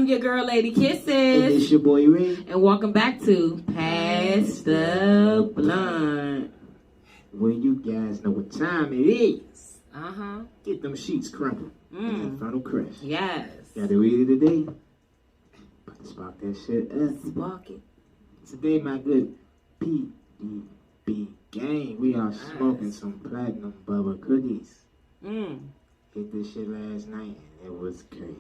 your girl, Lady Kisses. And it's your boy Ray. And welcome back to Pass the Blunt. Well, you guys know what time it is. Uh-huh. Get them sheets crumpled. And that final crush. Yes. Got it ready today. About to spark that shit up. Spark it. Today, my good PDB gang, we are smoking some platinum bubble cookies. Hit this shit last night and it was crazy.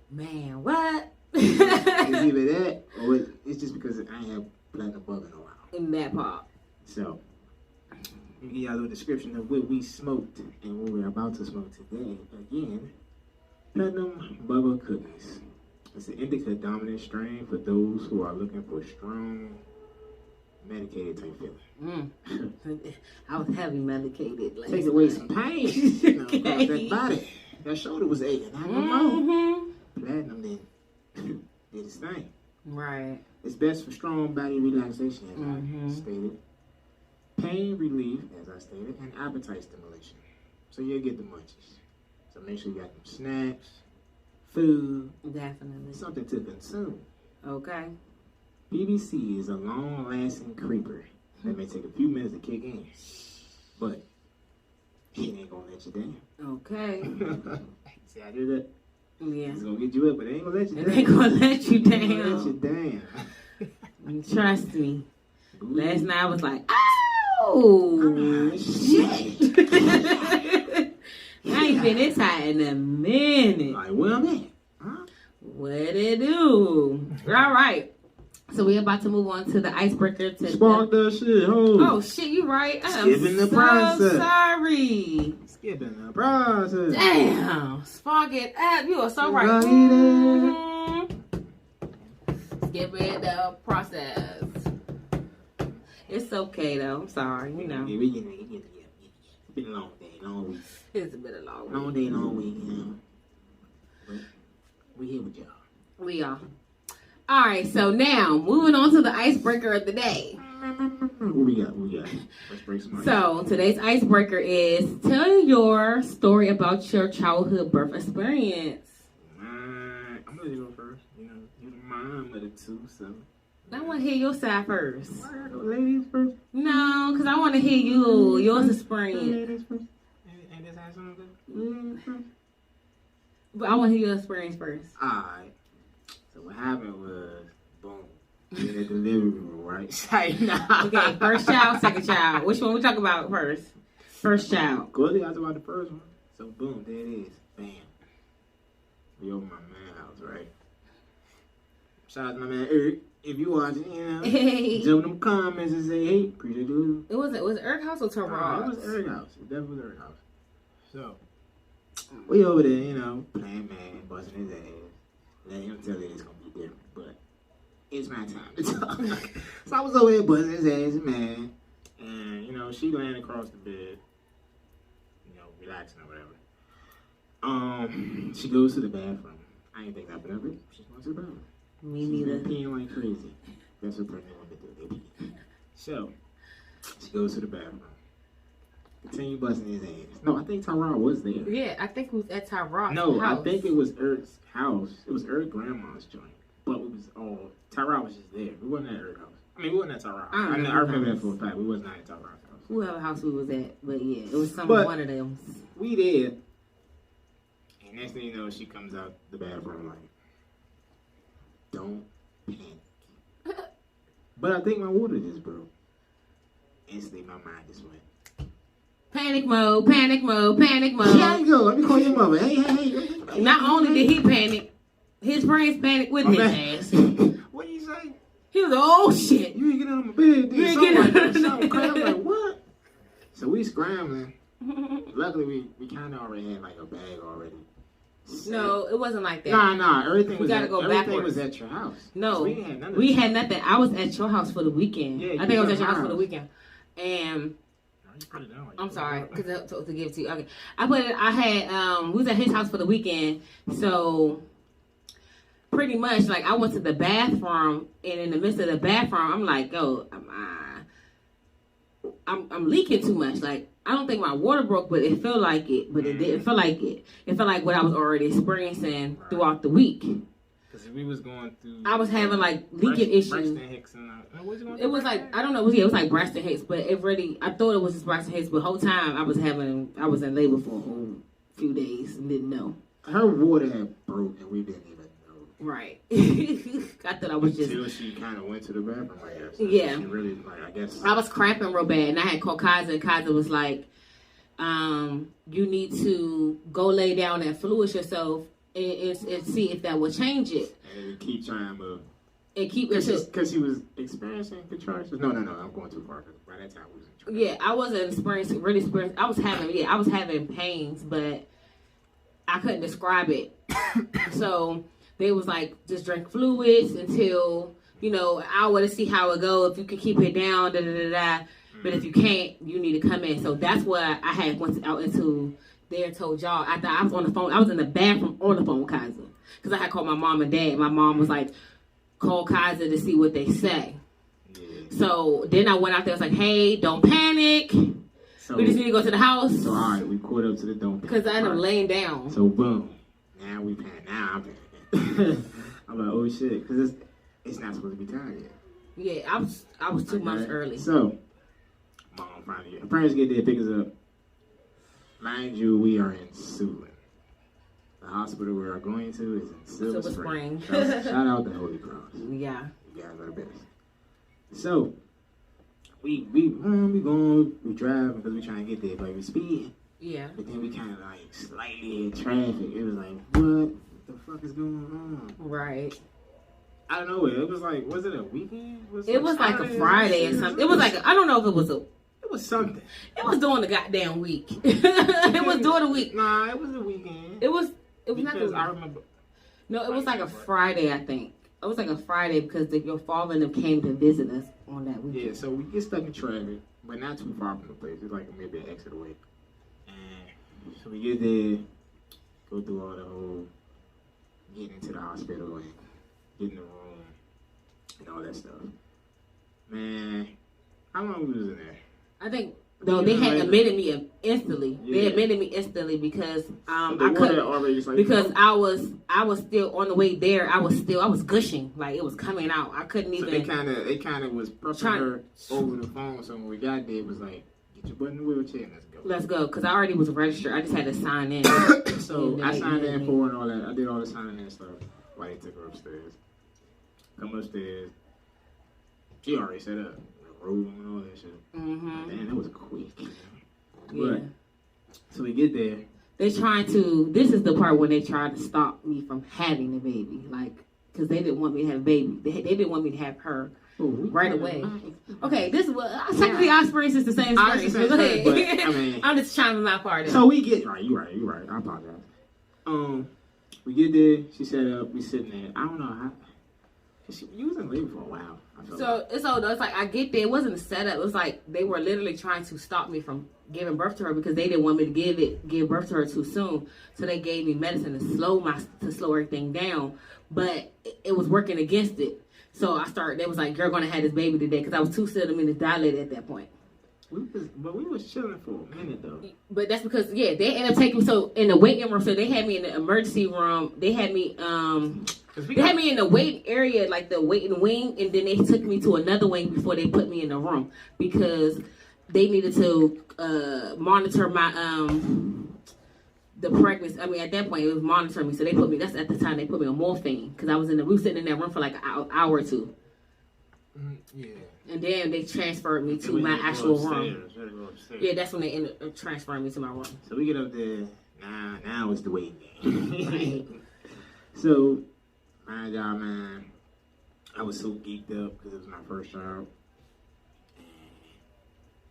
Man, what? It's either that or it's just because I ain't had platinum bubble in a while. In that part. So, let me give y'all a little description of what we smoked and what we're about to smoke today. Again, platinum bubble cookies. It's an indica dominant strain for those who are looking for strong, medicated type feeling. I was heavy medicated. Take away some pain. You know, okay. That body, that shoulder was aching. I don't know. Platinum did its thing. Right. It's best for strong body relaxation, as I stated. Pain relief, as I stated, and appetite stimulation. So you'll get the munchies. So make sure you got them snacks, food, Definitely. something to consume. Okay. BBC is a long-lasting creeper that may take a few minutes to kick in, but it ain't gonna let you down. Okay. See, I did that. Yeah. It's gonna get you up, but it ain't gonna let you down. It ain't gonna let you It ain't gonna let down. you down. Trust me. Last night I was like, oh, shit. I ain't been this high in a minute. Like, where I'm at? Huh? What it do? All right. So we're about to move on to the icebreaker. Spark that shit, ho. Oh, shit, you right. I'm Skipping the so process. sorry. Skipping the process. Damn. Spark it up. You are so right. Skipping the process. It's okay, though. I'm sorry. You know. Yeah, we get it. It's been a long day, long week. It's been a long Long day, long week, you know. But we here with y'all. We are. All right, so now moving on to the icebreaker of the day. What we got? Let's break some ice. So today's icebreaker is tell your story about your childhood birth experience. I'm gonna go first. You know, you're the mom of the two, so. I want to hear your side first. Why I go ladies first? No, because I want to hear yours experience. Ladies first. Ain't this how something good? But I want to hear your experience first. Alright. So what happened was, boom. In the delivery room, right? Like, nah. Okay, first child, second child. Which one we talk about first? First child. Go ahead, I talk about the first one. So boom, there it is. Bam. We over my man's house, right? Shout out to my man Eric. If you watching, you know, Hey. jump in them comments and say, hey, appreciate you. Was it Eric House or Tara? It was Eric house. It definitely was Eric house. So, we over there, you know, playing man, busting his ass. Let him tell you it's going to be different, but it's my time to talk. So I was over there busting his ass, man. And, you know, she laying across the bed, you know, relaxing or whatever. She goes to the bathroom. I ain't think nothing of it. She's going to the bathroom. Me She's neither. been peeing like crazy. That's what pregnant women do. They pee. So, she goes to the bathroom. Continue busting his ass. No, I think Tyrod was there. Yeah, I think it was at Tyrod's No, house. I think it was Eric's house. It was Eric's grandma's joint. But it was all, Tyrod was just there. We wasn't at Eric's house. I mean, we wasn't at Tyrod. I remember that for a fact. We was not at Tyrod's house. Whoever house we was at, but yeah, it was one of them. We there. And next thing you know, she comes out the bathroom like, don't panic. But I think my water just broke. Instantly, my mind just went. Panic mode, panic mode, panic mode. Here you go. Let me call your mother. Hey. Not only did he panic, his brains panicked with his ass. What do you say? He was like, oh shit. You ain't getting on my bed. You ain't getting on something crazy. I'm like, what? So we scrambling. Luckily, we kind of already had like a bag already. No, it wasn't like that. Nah. Everything was backwards. at your house. No, we had nothing. I was at your house for the weekend. Yeah, I think I was at your house for the weekend. And you put it down like I'm sorry, because to give it to you. Okay, we was at his house for the weekend, so pretty much like I went to the bathroom, and in the midst of the bathroom, I'm like, yo, I'm leaking too much. Like I don't think my water broke, but it felt like it. But it didn't feel like it. It felt like what I was already experiencing throughout the week. Because we was going through. I was having like leaking issues. Braxton Hicks and it was like I don't know. It was like Braxton Hicks, but it really I thought it was just Braxton Hicks. But the whole time I was in labor for a whole few days and didn't know. Her water had broke and we didn't even know. Right. I thought I was until she kind of went to the bathroom. I guess. Yeah. She really I guess. I was cramping real bad, and I had called Kaiser, and Kaiser was like, "You need to go lay down and fluid yourself." And see if that will change it. And keep trying to. And keep it. Because he was experiencing contractions. No, I'm going too far. By that time, we was in yeah, I wasn't experiencing. I was having pains, but I couldn't describe it. So they was like, just drink fluids until an hour to see how it goes. If you can keep it down, But if you can't, you need to come in. So that's what I had went out into. There told y'all after I was on the phone. I was in the bathroom on the phone with Kaiser because I had called my mom and dad. My mom was like, "Call Kaiser to see what they say." Yeah. So then I went out there. I was like, "Hey, don't panic. So, we just need to go to the house." So all right, we caught up to the don't panic because I ended up laying down. So boom, now we panic. Now I'm panicking. I'm like, oh shit, because it's not supposed to be time yet. Yeah, I was 2 months early. So mom finally, her parents get there, pick us up. Mind you, we are in Suitland. The hospital we are going to is in Silver Spring. Shout out to Holy Cross. Yeah. You guys are the best. So, we going, we driving because we trying to get there, but we speeding. Yeah. But then we kind of like slightly in traffic. It was like, what the fuck is going on? Right. I don't know. It was like, was it a weekend? It was like a Friday or something. It was like, I don't know if it was a. It was something. It was during the goddamn week. It was during the week. Nah, it was a weekend. It was not the week. I remember. No, it was like a Friday, I think. It was like a Friday because your father and them came to visit us on that weekend. Yeah, so we get stuck in traffic, but not too far from the place. It's like maybe an exit away. And so we get there, go through all the whole getting into the hospital and getting the room and all that stuff. Man, how long we was in there? I think they had admitted me instantly. Yeah. They admitted me instantly because I couldn't because I was still on the way there. I was gushing, like it was coming out. I couldn't even. So they kind of was pressing her over the phone. So when we got there, it was like, get your butt in the wheelchair and let's go. Let's go, because I already was registered. I just had to sign in. So I signed in for and all that. I did all the signing in stuff while they took her upstairs. Come upstairs. She already set up. Road and all that shit. Mm-hmm. Man, that was quick. Yeah. But, so we get there. This is the part when they tried to stop me from having the baby. Like, because they didn't want me to have a baby. They didn't want me to have her right away. Okay, this is what, technically our experience is the same experience. Go ahead. But, I mean, I'm just chiming my part in. So we get, you're right. I apologize. We get there. She set up. We sitting there. I don't know how. You was in labor for a while. It's like I get there. It wasn't a setup. It was like they were literally trying to stop me from giving birth to her because they didn't want me to give birth to her too soon. So they gave me medicine to slow everything down. But it was working against it. So they was like, "You're gonna have this baby today," because I was 2 centimeters dilated at that point. We was chilling for a minute though. But that's because they ended up taking me in the waiting room. So they had me in the emergency room. They had me in the waiting area, like the waiting wing, and then they took me to another wing before they put me in the room because they needed to monitor my the pregnancy. I mean, at that point it was monitoring me. So they put me. That's at the time they put me on morphine because I was we were sitting in that room for like an hour or two. Yeah. And then they transferred me to my actual room. Yeah, that's when they ended up transferring me to my room. So we get up there. Now it's the waiting game. So, my job, man, I was so geeked up because it was my first job. And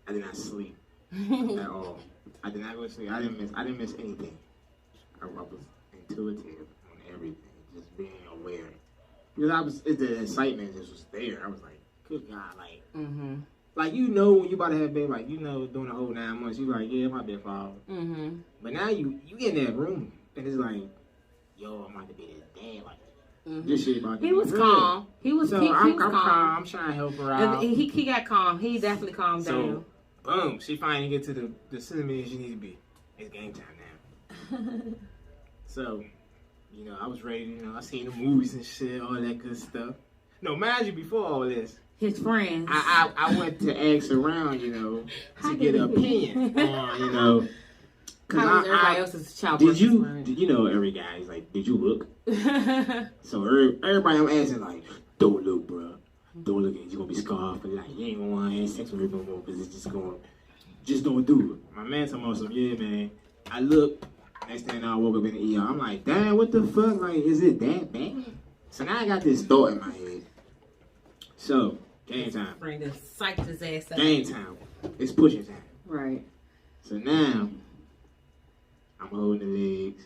I did not sleep at all. I did not go to sleep. I didn't miss anything. I was intuitive on everything, just being aware. Because the excitement just was there. I was like, good God, like, like when you about to have a baby, like during the whole 9 months, you like, yeah, my been followed. But now you get in that room and it's like, yo, I'm about to be his dad, like this shit about to be He was calm. He was calm. I'm trying to help her out. He got calm. He definitely calmed down. Boom, she finally get to the centimeters she need to be. It's game time now. So You know, I was ready. You know, I seen the movies and shit, all that good stuff. No, mind you, before all this, his friends. I went to ask around, you know, to get an opinion on, you know. How was everybody else's child? Did you know every guy is like, did you look? So everybody I'm asking like, don't look, bro. Don't look at it. You're gonna be scarred for life. You ain't gonna want to have sex with her no more because it's just don't do it. My man told me, some, yeah, man. I looked. Next thing I woke up in the ER. I'm like, damn, what the fuck? Like, is it that bad? So now I got this thought in my head. So, game time. Bring the psych his ass up. Game time. It's pushing time. Right. So now, I'm holding the legs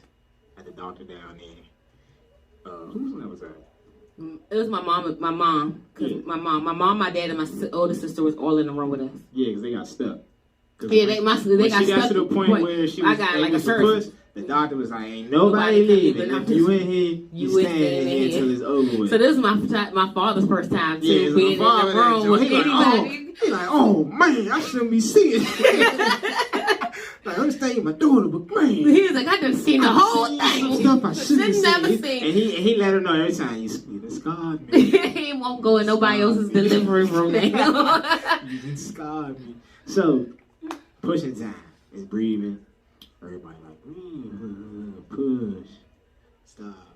at the doctor down there. Whose leg was that? It was my mom. Cause Yeah. my mom, my dad, and my older sister was all in the room with us. Yeah, because they got stuck. Yeah, they got she got stuck to the point where she was like a push. The doctor was like, ain't nobody leaving. If you in here, you staying in here until it's over with. So this is my father's first time, too, yeah, being in the room with anybody. He's like, oh, man, I shouldn't be seeing it. Like, I'm staying with my daughter, but man. He was like, I done seen the whole thing. Some stuff I shouldn't never see. seen. And he let her know every time, you done scarred me. He won't go in nobody else's delivery room now. You done scarred me. So, pushing time is breathing. Everybody like, breathe, push, stop,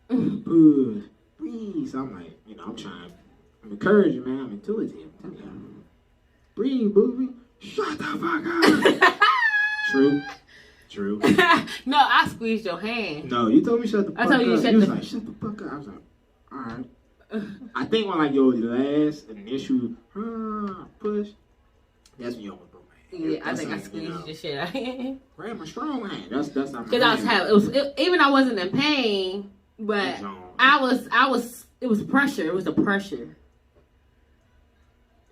push, breathe. So I'm like, you know, I'm encouraging, man. I'm intuitive. I'm telling you, breathe, booby. Shut the fuck up. True. No, I squeezed your hand. No, you told me shut the fuck up. I told you to shut was like, shut the fuck up. I was like, all right. I think when like your last initial push, that's when you almost broke my hand. Yeah, I think I squeezed your shit out. Grab my strong hand. That's how. Because I was having even I wasn't in pain, but I was. It was pressure. It was the pressure.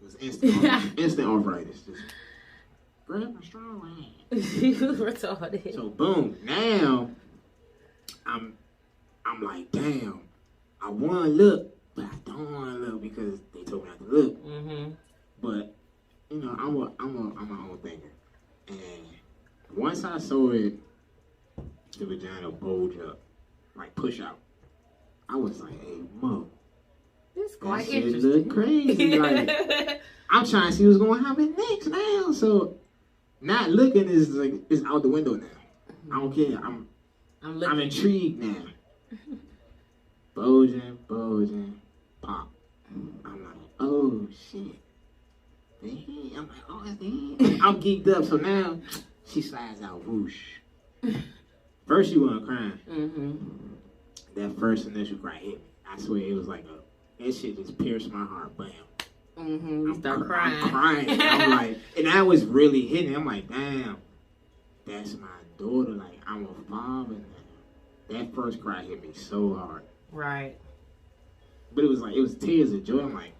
It was instant arthritis. Just grab my strong hand. You retarded. So boom, now I'm like, damn, I want to look, but I don't want to look because they told me not to look. Mm-hmm. But you know, I'm my own thinker, and once I saw it, the vagina bulge up, like push out, I was like, hey, Mo, this quite that shit interesting. look crazy. Like, I'm trying to see what's going to happen next now. So not looking is like it's out the window now. I don't care. I'm intrigued now. Bulging, pop. I'm like, oh shit. I'm like, oh, that's the hand. I'm geeked up. So now she slides out, whoosh. First she wasn't crying. Mm-hmm. That first initial cry hit me. I swear it was like that shit just pierced my heart. Bam. Mm-hmm. You start crying. I'm crying. I'm like, and I was really hitting. I'm like, damn, that's my daughter. Like, I'm a father now. That first cry hit me so hard. Right. But it was tears of joy. I'm like,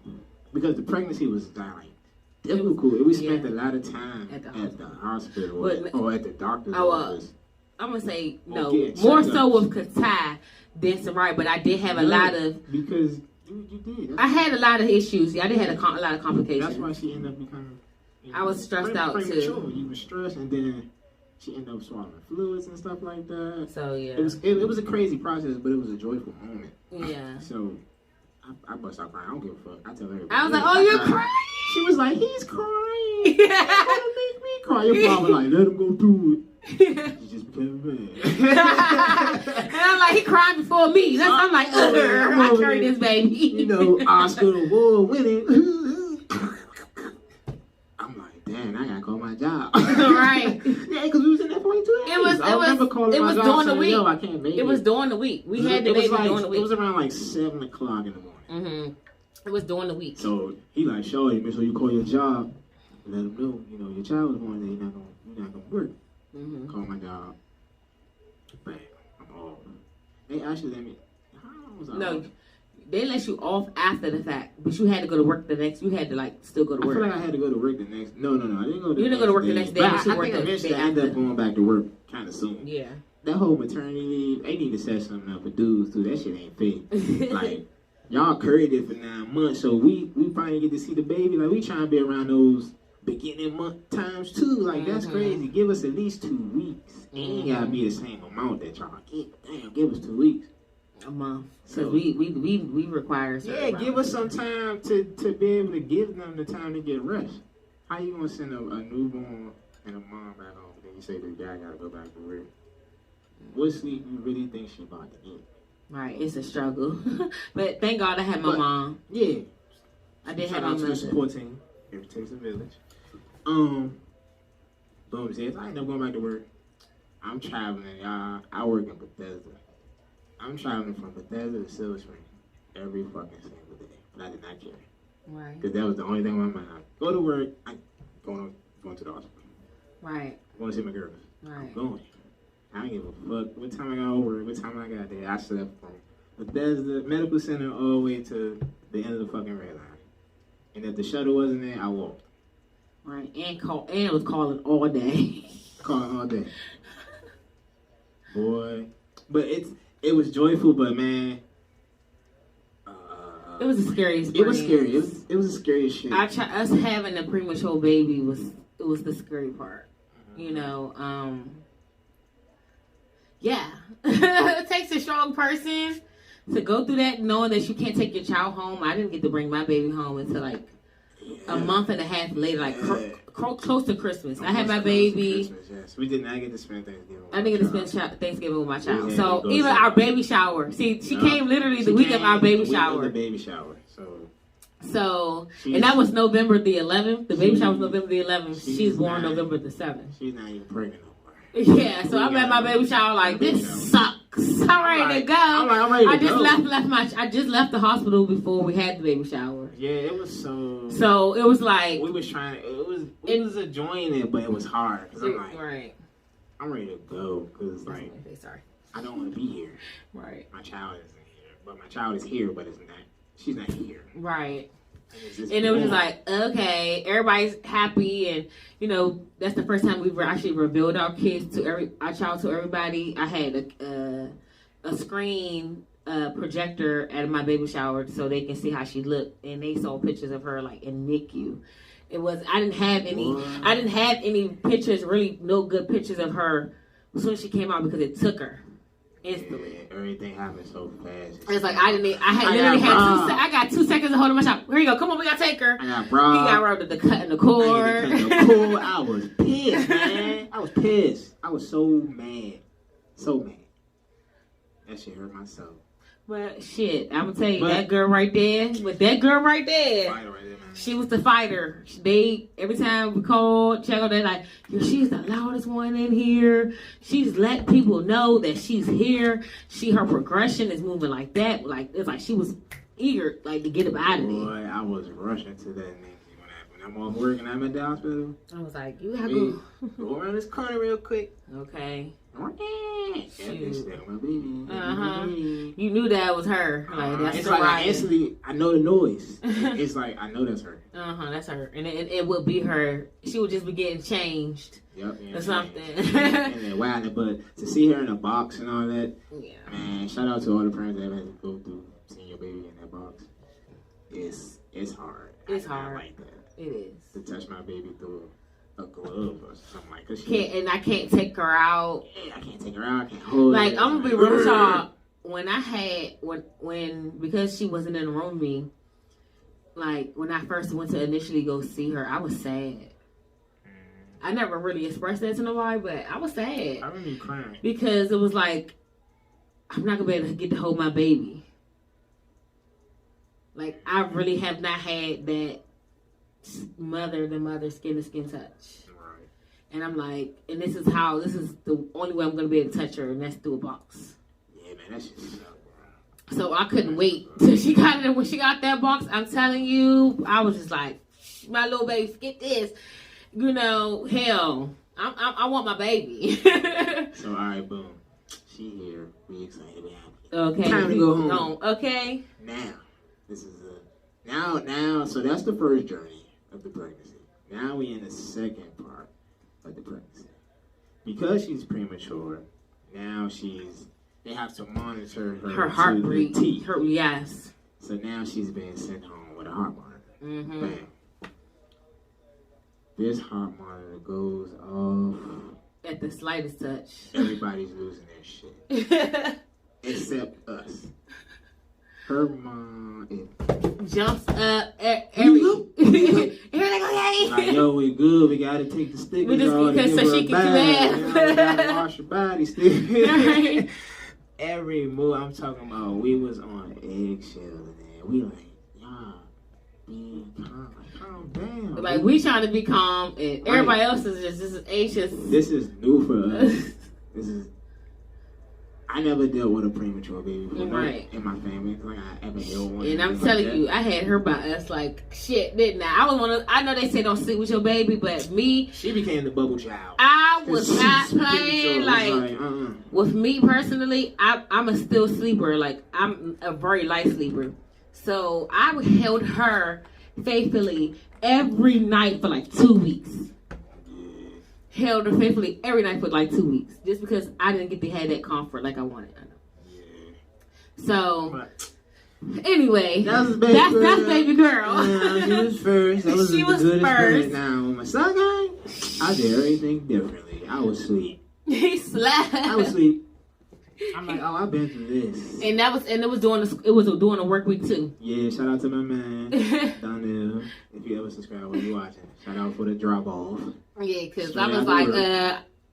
because the pregnancy was like difficult. We spent a lot of time at the hospital or at the doctor's office. I'm gonna say no, more so with Katai than Samari, but I did have a lot of because. You did. I had a lot of issues. Yeah, I did have a lot of complications. That's why she ended up becoming. I was stressed out too. You were stressed, and then she ended up swallowing fluids and stuff like that. So yeah, it was a crazy process, but it was a joyful moment. Yeah. So I bust out crying. I don't give a fuck. I tell everybody. I was like, "Oh, you're crying." She was like, "He's crying. He's gonna make me cry." Your mom was like, "Let him go through it." He just became a man. And I'm like, he cried before me. I'm like, I carry this baby. You know, Oscar award winning. I'm like, damn, I gotta call my job. Right. Yeah, because we was in there for 22 days. It was during the week. Yo, I can't make it. It was during the week. We had the baby during the week. It was around like 7 o'clock in the morning. Mm-hmm. It was during the week. So he like, Shorty, make sure you call your job. Let him know, you know, your child was born there. You're not gonna work. Mm-hmm. Call my job. Bam, I'm off. They actually let me. How long was I off? They let you off after the fact, but you had to go to work the next. You had to like still go to work. I feel like I had to go to work the next. No, I didn't go. You didn't go to work the next day. But I think eventually I ended up going back to work kind of soon. Yeah. That whole maternity leave, they need to set something up for dudes too. That shit ain't fair. Like y'all curried it for 9 months, so we finally get to see the baby. Like we trying to be around those beginning month times 2. Like, that's crazy. Give us at least 2 weeks. It ain't gotta be the same amount that y'all get. Damn, give us 2 weeks. A month. So we require. Yeah, give us some time to be able to give them the time to get rest. How you gonna send a newborn and a mom back home? Then you say the guy gotta go back to work. What sleep you really think she about to get? Right, it's a struggle. But thank God I had my mom. Yeah. I did have Shout my out to mother. the support team. It takes a village. Boom says, I ain't never going back to work. I'm traveling, y'all. I work in Bethesda. I'm traveling from Bethesda to Silver Spring every fucking single day. But I did not care. Right. Because that was the only thing on my mind. Go to work. I'm going to the hospital. Right. I'm going to see my girls. Right. I'm going. I don't give a fuck what time I got to work, what time I got there. I slept from Bethesda Medical Center all the way to the end of the fucking red line. And if the shuttle wasn't there, I walked. Right. And was calling all day. Calling all day. Boy. But it was joyful, but man. It was the scariest. It was scary. It was the scariest shit. Us having a premature baby was the scary part. You know, yeah. It takes a strong person to go through that, knowing that you can't take your child home. I didn't get to bring my baby home until like a month and a half later, like close to Christmas. I had my baby. Yes. We did not get to spend Thanksgiving. I didn't get to spend Thanksgiving with my child. So even our baby shower. See, she came literally the week of our baby shower. The baby shower. So and that was November the 11th. The baby shower was November the 11th. She's born November the 7th. She's not even pregnant no more. Yeah, so I'm at my baby shower like, this sucks. I'm ready to go. I'm ready to go. I just left the hospital before we had the baby shower. Yeah, it was so. So it was like we was trying. We was enjoying it, but it was hard because I'm like, right. I'm ready to go because like, sorry, I don't want to be here. Right. My child isn't here, but my child is here, but it's not. She's not here. Right. And it was just like, okay, everybody's happy, and you know that's the first time we've actually revealed our kids to our child to everybody. I had a screen projector at my baby shower so they can see how she looked, and they saw pictures of her like in NICU. I didn't have any pictures, really no good pictures of her as soon as she came out because it took her instantly. Yeah, everything happened so fast. It's like I got 2 seconds to hold my shot. Here you go. Come on, we gotta take her. I got robbed. He got robbed at the cutting the cord. I was pissed, man. I was pissed. I was so mad. So mad. That shit hurt my soul. But shit, I'm gonna tell you, that girl right there, she was the fighter. Every time we called, check on, they're like, she's the loudest one in here. She's let people know that she's here. Her progression is moving like that. Like it's like she was eager, like to get up out of there. Boy, I was rushing to that when I'm off work and I'm at the hospital. I was like, you gotta go around this corner real quick. Okay. Shoot. You knew that was her. Like that's it's like instantly I know the noise. It's like I know that's her. That's her, and it would be her. She would just be getting changed. Yep. Or something. And then wow, but to see her in a box and all that. Yeah. Man, shout out to all the parents that had to go through seeing your baby in that box. It's hard. It's hard. Like that. It is. To touch my baby through a glove or something like that. And I can't take her out. Yeah, I can't take her out. I can't hold her. Like, I'm gonna be real with y'all. Because she wasn't in the room with me, like, when I first went to initially go see her, I was sad. I never really expressed that to nobody, but I was sad. I remember you crying. Because it was like, I'm not gonna be able to get to hold my baby. Like, I really have not had that mother skin to skin touch. Right. And I'm like, and this is the only way I'm gonna be able to touch her, and that's through a box. Yeah, man, that shit sucked, bro. So I couldn't wait till she got it. When she got that box, I'm telling you, I was just like, my little baby, get this. You know, hell, I want my baby. So all right, boom, she here. We excited. We happy. Okay, time to go home. Okay. Now, this is now. So that's the first journey of the pregnancy. Now we in the second part of the pregnancy. Because she's premature, now they have to monitor her heartbeat. Yes. So now she's being sent home with a heart monitor. Mm-hmm. Bam. this heart monitor goes off at the slightest touch. Everybody's losing their shit. Except us. Her mom jumps up every they go, yay! Like, yo, we good. We gotta take the stickers we just off because so she can bath. You know, gotta wash your body still. Every move I'm talking about, we was on eggshells and we like, y'all, be calm down. Like we trying to be calm and everybody else is just this is anxious. This is new for us. I never dealt with a premature baby before, right? In my family, like I ever held one. And I'm telling you, I had her by us like shit, didn't I? I know they say don't sleep with your baby, but me, she became the bubble child. I was not playing. Like with me personally, I'm a still sleeper. Like I'm a very light sleeper, so I held her faithfully every night for like 2 weeks. Held her faithfully every night for like 2 weeks, just because I didn't get to have that comfort like I wanted. I know. Yeah. So, anyway, that's baby girl. Yeah, she was first. That was she was first. Now, when my son came, I did everything differently. I was asleep. He slept. I was asleep. I'm like, oh, I've been through this. And it was during a work week too. Yeah, shout out to my man Donnell. If you ever subscribe when you watching, shout out for the drop off. Yeah, because I was like,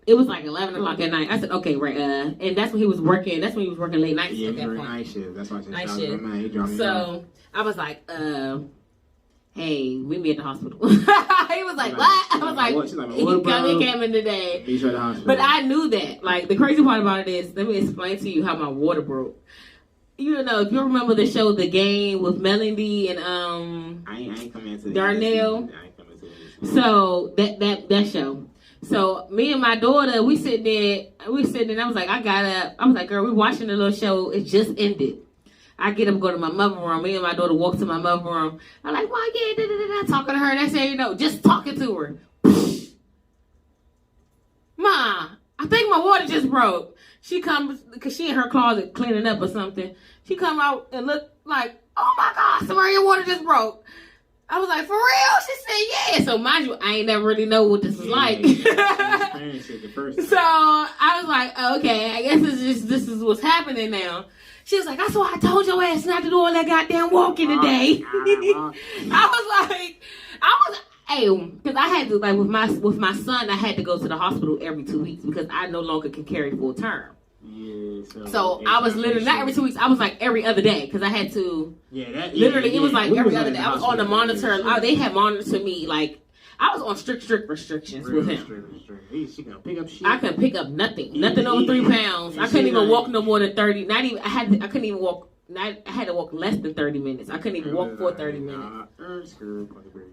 it was like 11 o'clock at night. I said, okay, right, and that's when he was working. That's when he was working late nights. Yeah, he was working night shift. That's why I said night shout shift. out to my man. He dropped me off. I was like, hey, we meet at the hospital. He was like, what? I was like, he came in today. Meet you at the hospital. But I knew that. Like, the crazy part about it is, let me explain to you how my water broke. You know, if you remember the show The Game with Melody and I ain't coming into Darnell. So that show. So me and my daughter, we sitting there, and I was like, I got up. I was like, girl, we watching the little show. It just ended. I get up and go to my mother room. Me and my daughter walk to my mother room. I'm like, well, yeah, talking to her. Next thing you know, just talking to her. Ma, I think my water just broke. She comes, because she in her closet cleaning up or something. She come out and look like, oh my God, Samara, your water just broke. I was like, for real? She said, yeah. So mind you, I ain't never really know what this was like. So I was like, okay, I guess this is what's happening now. She was like, that's why I told your ass not to do all that goddamn walking today. Because I had to, like, with my son, I had to go to the hospital every 2 weeks because I no longer can carry full term. Yeah, so I was literally not every 2 weeks. I was like every other day because I had to. It was like every other day. I was on the monitor. They had monitored me like I was on strict restrictions with him. She gonna pick up shit. I couldn't pick up nothing over 3 pounds. I couldn't even walk no more than 30. Not even. I couldn't even walk. I had to walk less than 30 minutes. I couldn't even walk for 30 minutes.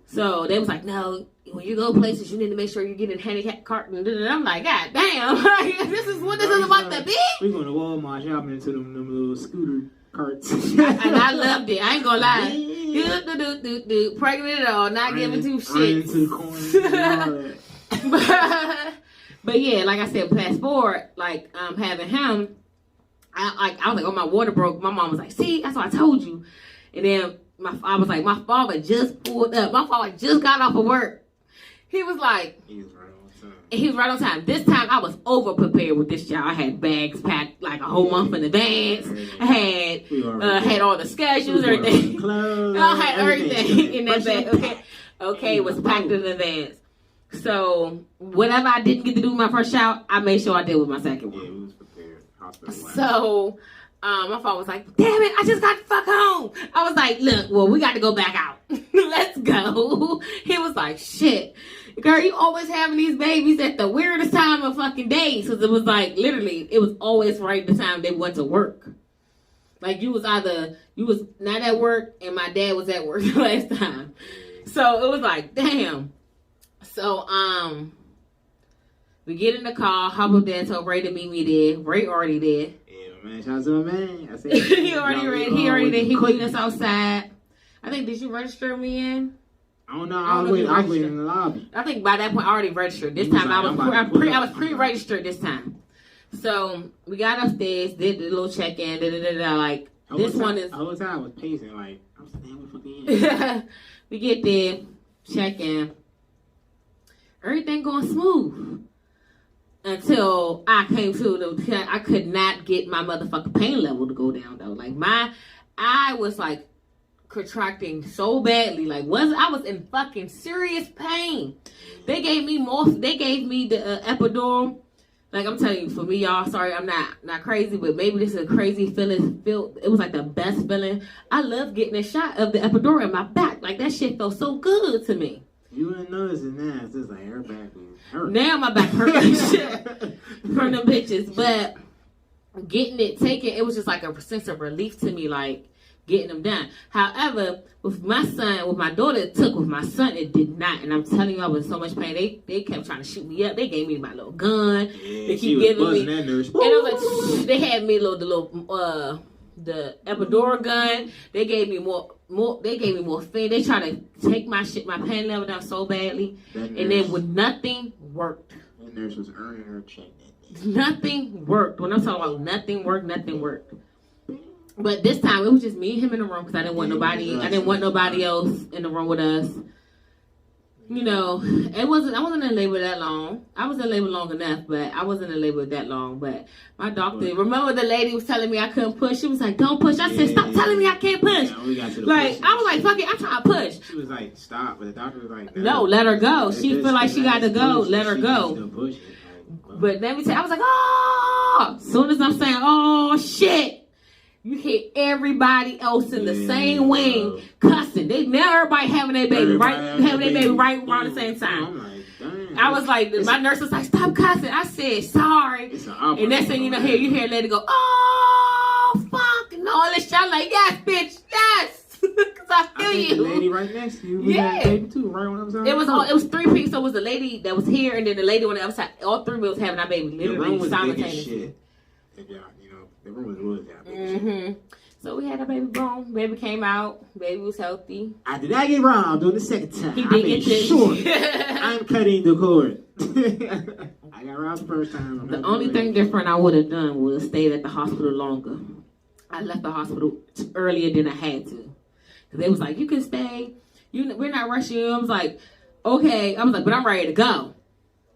So they was like, no, when you go places, you need to make sure you get in handicap cart. And I'm like, God damn, this is what this is about to be. We going to Walmart shopping into them little scooter carts. And I loved it. I ain't gonna lie. Do. Pregnant at all, not giving two shits. But yeah, like I said, fast forward, like having him. I was like, oh, my water broke. My mom was like, see, that's what I told you. And then I was like, my father just pulled up. My father just got off of work. He was like, he was right on time. He was right on time. This time I was over prepared with this child. I had bags packed like a whole month in advance. I had all the schedules, everything. I had everything in that bag. Okay, it was packed in advance. So whatever I didn't get to do with my first child, I made sure I did with my second one. Yeah, we was prepared. So my father was like, damn it, I just got the fuck home. I was like, look, well, we got to go back out. Let's go. He was like, shit. Girl, you always having these babies at the weirdest time of fucking days. Because it was like, literally, it was always right the time they went to work. Like, you was not at work and my dad was at work last time. So it was like, damn. So, we get in the car, hop up there, told Ray to meet me there. Ray already there. Yeah, man, shout out to my man. I said, he already there. He meeting us outside. I think, did you register me in? I don't know. I was waiting in the lobby. I think by that point I already registered. This time I was pre-registered this time. So we got upstairs, did the little check-in, like this one is. The whole time I was pacing, like I'm saying, what fucking. We get there, check in. everything going smooth. Until I came to I could not get my motherfucking pain level to go down though. Like I was like contracting so badly. Like I was in fucking serious pain. They gave me the epidural. Like I'm telling you, for me, y'all, sorry, I'm not crazy, but maybe this is a crazy feeling. It was like the best feeling. I love getting a shot of the epidural in my back. Like that shit felt so good to me. You wouldn't notice it now. It's just like her back hurt. Now my back hurt like shit from them bitches. But getting it taken, it was just like a sense of relief to me, like getting them done. However, with my daughter, it took. With my son, it did not. And I'm telling you, I was in so much pain. They kept trying to shoot me up. They gave me my little gun. Yeah, they keep giving me. That nurse. And I was like, they had me the epidural gun. They gave me more. They gave me morphine. They tried to take my pain level down so badly, and then with nothing worked. That nurse was earning her check. Nothing worked. When I'm talking about nothing worked. But this time it was just me and him in the room because I didn't want nobody. I didn't want nobody else in the room with us. You know, I wasn't in labor that long. I was in labor long enough, but I wasn't in labor that long. But my doctor, remember the lady was telling me I couldn't push? She was like, don't push. I said, stop telling me I can't push. Yeah, we got to the like, I was like, fuck it, I'm trying to push. She was like, stop. But the doctor was like, no, let her go. She feel like she got to go. Let her go. But let me tell you, I was like, oh. As soon as I'm saying, oh, shit. You hear everybody else in the same wing cussing. Everybody having their baby right around the same time. I was like, my nurse was like, stop cussing. I said, sorry. And next thing you know, you hear lady go, oh, fuck. And all this shit. I'm like, yes, bitch, yes. Because I feel you. The lady right next to you. Yeah. Baby too, right on the other side. It was three people. So it was the lady that was here and then the lady on the other side. All three of us was having our baby literally simultaneously. The room was really that big. Mm-hmm. So we had a baby boom. Baby came out. Baby was healthy. I did not get robbed on the second time. He did get this. Sure. I'm cutting the cord. I got robbed the first time. The only thing different I would have done was stayed at the hospital longer. I left the hospital earlier than I had to. Because they was like, you can stay. We're not rushing you. I was like, okay. I was like, but I'm ready to go.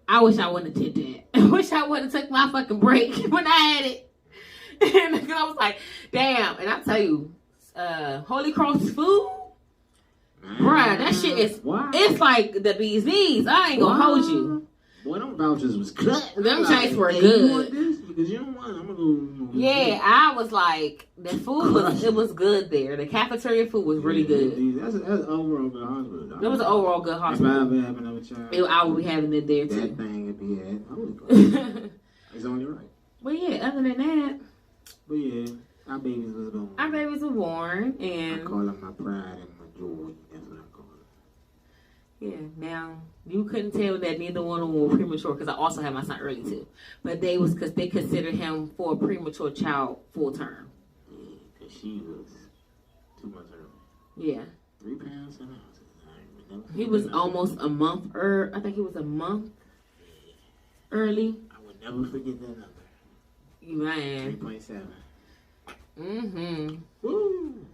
I wish I wouldn't have did that. I wish I wouldn't have took my fucking break when I had it. And I was like, damn. And I tell you, Holy Cross food, bruh, that shit is, it's like the bee's knees. I ain't gonna hold you. Boy, them vouchers was cut. Them joints were good. You want this? Because you don't want it. I'm gonna go. Yeah, I was like, the food was good there. The cafeteria food was really good. That's an overall good hospital. It was an overall good hospital. If I ever have another child, I would be having it there too. That thing would be at Holy Cross. It's only right. But yeah, other than that. But yeah, our babies was born. Our babies were born, and I call them my pride and my joy. That's what I call them. Yeah, now you couldn't tell that neither one of them were premature because I also had my son early too. But they was because they considered him for a premature child full term. Yeah, because she was 2 months early. Yeah. 3 pounds and ounces. He was almost a month I think he was a month early. I would never forget that number. Man. 3.7. Mm-hmm. Woo.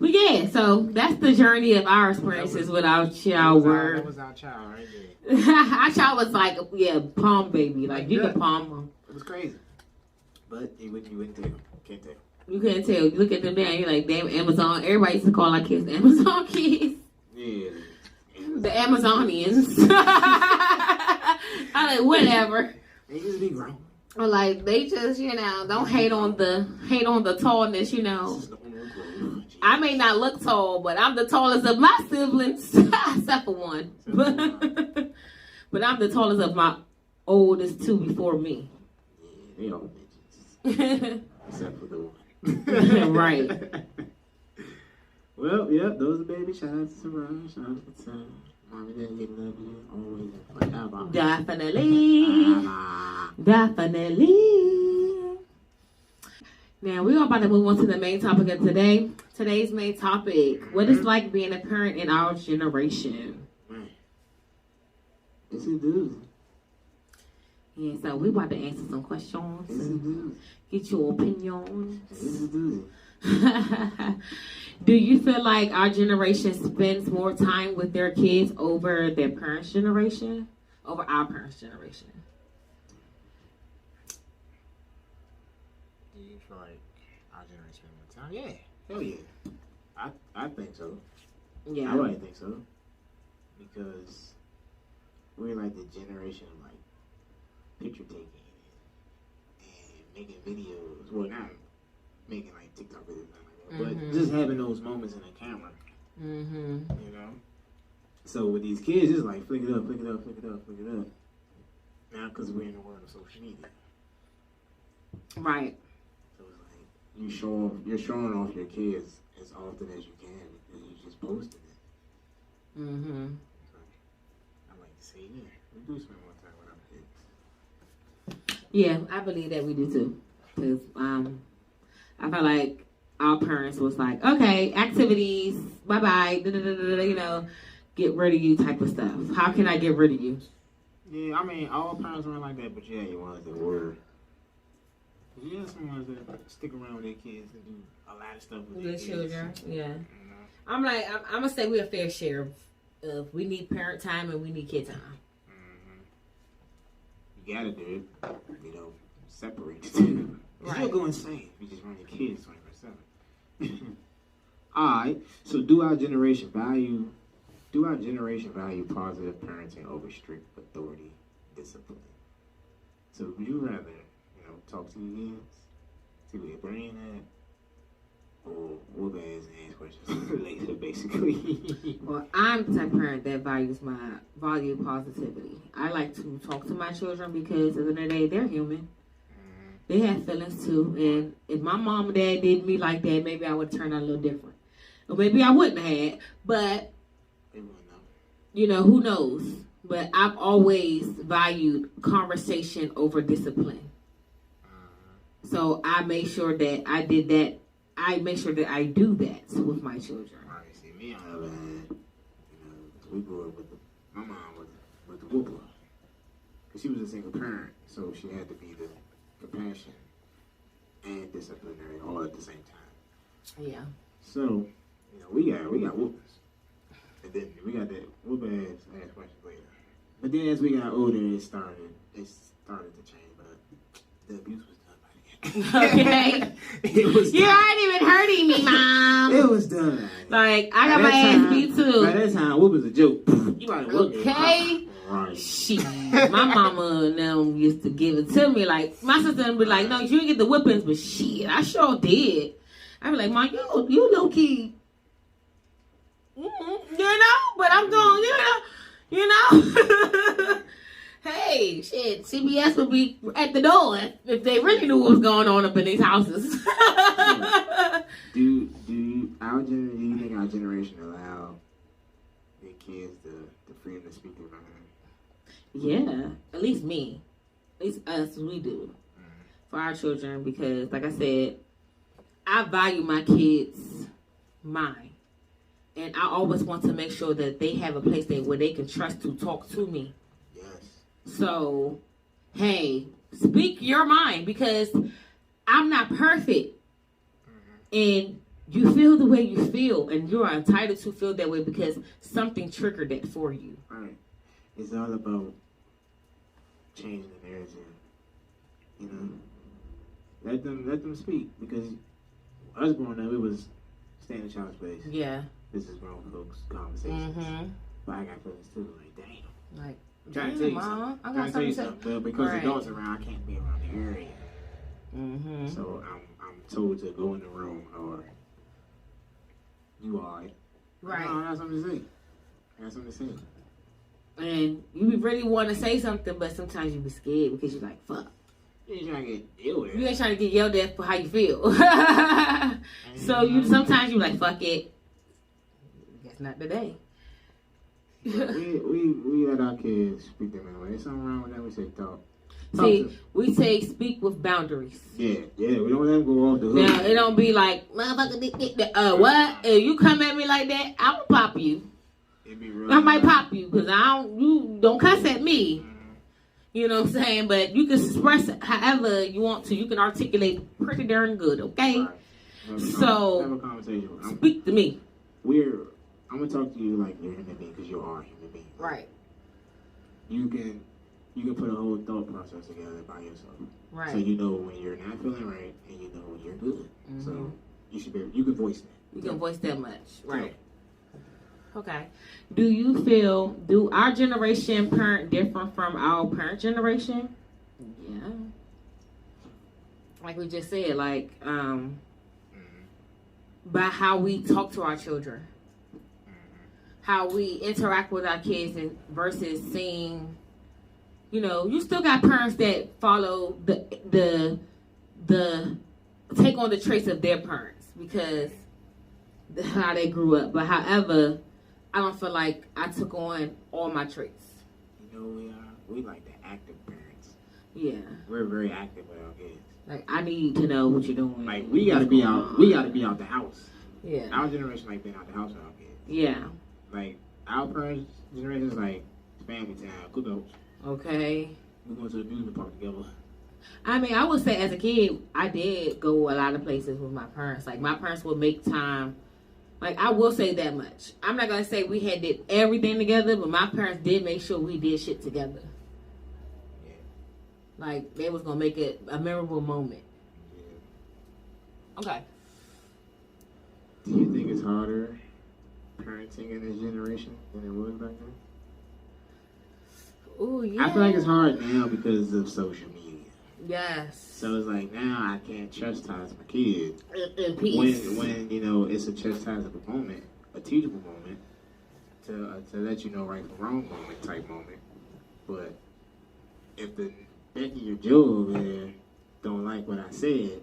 But yeah, so that's the journey of our experiences with our child. That was our child right there. Our child was like, palm baby. Like, you could palm him. It was crazy. But you wouldn't tell. Can't tell. You couldn't tell. You look at them down, you're like, damn, Amazon. Everybody used to call our kids the Amazon kids. Yeah. The Amazonians. I'm like, whatever. They just be grown. Or like, they just, don't hate on the tallness, I may not look tall, but I'm the tallest of my siblings, except for one. But I'm the tallest of my oldest two before me. Yeah, they all bitches. Except for the one. Right. Well, yep, those are baby. Shout out to Sarah. Shout out to Sam. Mommy, daddy, love you. Always. Definitely. Now, we're about to move on to the main topic of today. Today's main topic, what it's like being a parent in our generation. Right. It's a dude. Yeah, so we're about to answer some questions. It's a dude. Get your opinions. It's a dude. Do you feel like our generation spends more time with their kids over their parents' generation? over our parents' generation. Do you feel like our generation spend more time? Yeah, hell yeah. I think so. Yeah. I really think so. Because we're like the generation of like picture taking and making videos. Well, not making like TikTok videos, but just having those moments in the camera. Mm-hmm. You know? So with these kids, it's like flick it up, flick it up, flick it up, flick it up. Now, because we're in the world of social media. Right. So it's like you're showing off your kids as often as you can because you just posted it. Mm-hmm. So I like to say, yeah, we do spend more time with our kids. Yeah, I believe that we do too. Because I feel like our parents was like, okay, activities, bye-bye, you know, get rid of you type of stuff. How can I get rid of you? Yeah, I mean, all parents weren't like that, but yeah, you ones that were. You have some ones that stick around with their kids and do a lot of stuff with their children. Yeah. You know? I'm gonna say we're a fair share of we need parent time and we need kid time. Mm-hmm. You gotta do it. You know, separate the two. Right. You'll go insane if you just run your kids 24/7. Alright, so do our generation value positive parenting over strict authority discipline? So would you rather, you know, talk to your kids, see where your brain at, or whoop ass and ask questions later, basically? Well, I'm the type of parent that value positivity. I like to talk to my children because at the end of the day, they're human. They have feelings too, and if my mom and dad did me like that, maybe I would turn out a little different. Or maybe I wouldn't have, but you know, who knows? But I've always valued conversation over discipline. So I made sure that I did that. I make sure that I do that with my children. Right, see, me on the other hand, you know, we grew up with my mom with the whoopler. Because she was a single parent, so she had to be the compassion and disciplinary all at the same time. Yeah. So, you know, we got whoopers. And then we got that whoop ass questions later. But then as we got older, it started to change, but the abuse was done by the end. Okay. It was You done. aren't even hurting me, Mom. It was done. Like, I got my ass beat too. By that time, whoop was a joke. You might look Okay. Right. Shit. My mama and them used to give it to me. Like, my sister would be like, no, you didn't get the whippings, but shit, I sure did. I'd be like, Mom, you low key. You know, but I'm going, you know. Hey, shit, CBS would be at the door if they really knew what was going on up in these houses. Do you think our generation allow their kids the freedom to speak their mind? Yeah, at least me. At least us, we do. For our children, because, like I said, I value my kids' mind. And I always want to make sure that they have a place where they can trust to talk to me. Yes. So, hey, speak your mind because I'm not perfect. And you feel the way you feel, and you are entitled to feel that way because something triggered it for you. Right. It's all about changing the narrative. You know, let them speak because us growing up, it was stay in the child's place. Yeah. This is grown folks' conversations. Mm-hmm. But I got feelings too. Like, damn. Like, I'm trying to tell you Mom, something. I I'm got trying to tell you something something. But because Right. adults around, I can't be around the area. Mm-hmm. So I'm told to go in the room or you are. Right. No, I got something to say. And you really want to say something, but sometimes you be scared because you're like, fuck. You ain't trying to get yelled at. You ain't trying to get yelled at for how you feel. So sometimes you like, fuck it. That's not today. we let our kids speak them anyway. There's something wrong with that. We say talk. See, we say speak with boundaries. Yeah. We don't let them go off the hook. Now, it don't be like, motherfucker, what? If you come at me like that, I will pop you. It be real. I might pop you because you don't cuss at me. You know what I'm saying? But you can express it however you want to. You can articulate pretty darn good, okay? Right. So, have a conversation. Speak to me. I'm gonna talk to you like you're a human being because you are a human being. Right. you can put a whole thought process together by yourself. Right. So you know when you're not feeling right and you know when you're good. So you can voice that. You can voice that much. Right. Okay. Do our generation parent different from our parent generation? Yeah. Like we just said, like, by how we talk to our children. How we interact with our kids versus seeing, you still got parents that follow the take on the traits of their parents because how they grew up. But however, I don't feel like I took on all my traits. We like the active parents. Yeah. We're very active with our kids. Like I need to know what you're doing. Like we gotta be out. We gotta be out the house. Yeah. Our generation like being out the house with our kids. Yeah. Like our parents' generation is like family time, cookouts. Okay. We go to the amusement park together. I mean, I would say as a kid, I did go a lot of places with my parents. Like my parents would make time. Like I will say that much. I'm not gonna say we did everything together, but my parents did make sure we did shit together. Yeah. Like they was gonna make it a memorable moment. Yeah. Okay. Do you think it's harder parenting in this generation than it was back then? Oh yeah. I feel like it's hard now because of social media. Yes. So it's like now I can't chastise my kid. In peace. When it's a chastisable moment, a teachable moment, to let you know right from wrong type moment. But if the Becky or Joe over there don't like what I said,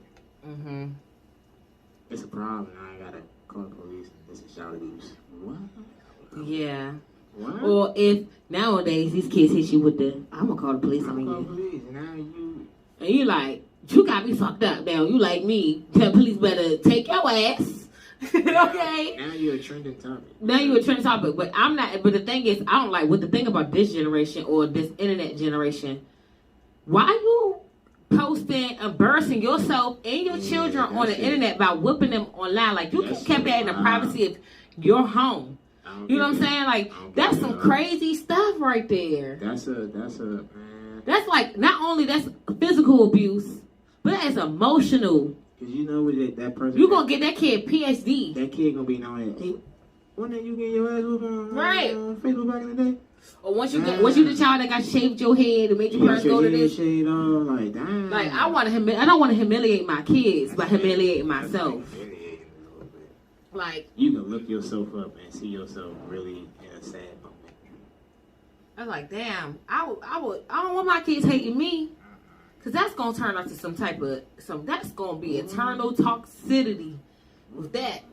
it's a problem. I gotta call the police. This is child abuse. What? Yeah. What? Or if nowadays these kids hit you with the, I'm gonna call the police on you. Police. Now you. And you like, you got me fucked up now. You like me. The police better take your ass. Okay? Now you're a trending topic. Now you're a trending topic. But I'm not, but the thing is, I don't like, what the thing about this generation or this internet generation, why you posting, embarrassing yourself and your children on the internet by whipping them online? Like, you kept that in the privacy of your home. You know what I'm saying? Like, that's some crazy stuff right there. That's a That's like, not only that's physical abuse, but that's emotional. Cause you know what that person. You gonna get that kid PhD. That kid gonna be knowing. Hey, when did you get your ass whooped on Facebook back in the day? Or once you the child that got shaved your head and made your parents go to this. Shade off, like damn. Like I don't want to humiliate my kids by humiliating myself. Like you can look yourself up and see yourself really in a sad moment. I was like, damn, I don't want my kids hating me, cause that's gonna turn into that's gonna be eternal toxicity with that.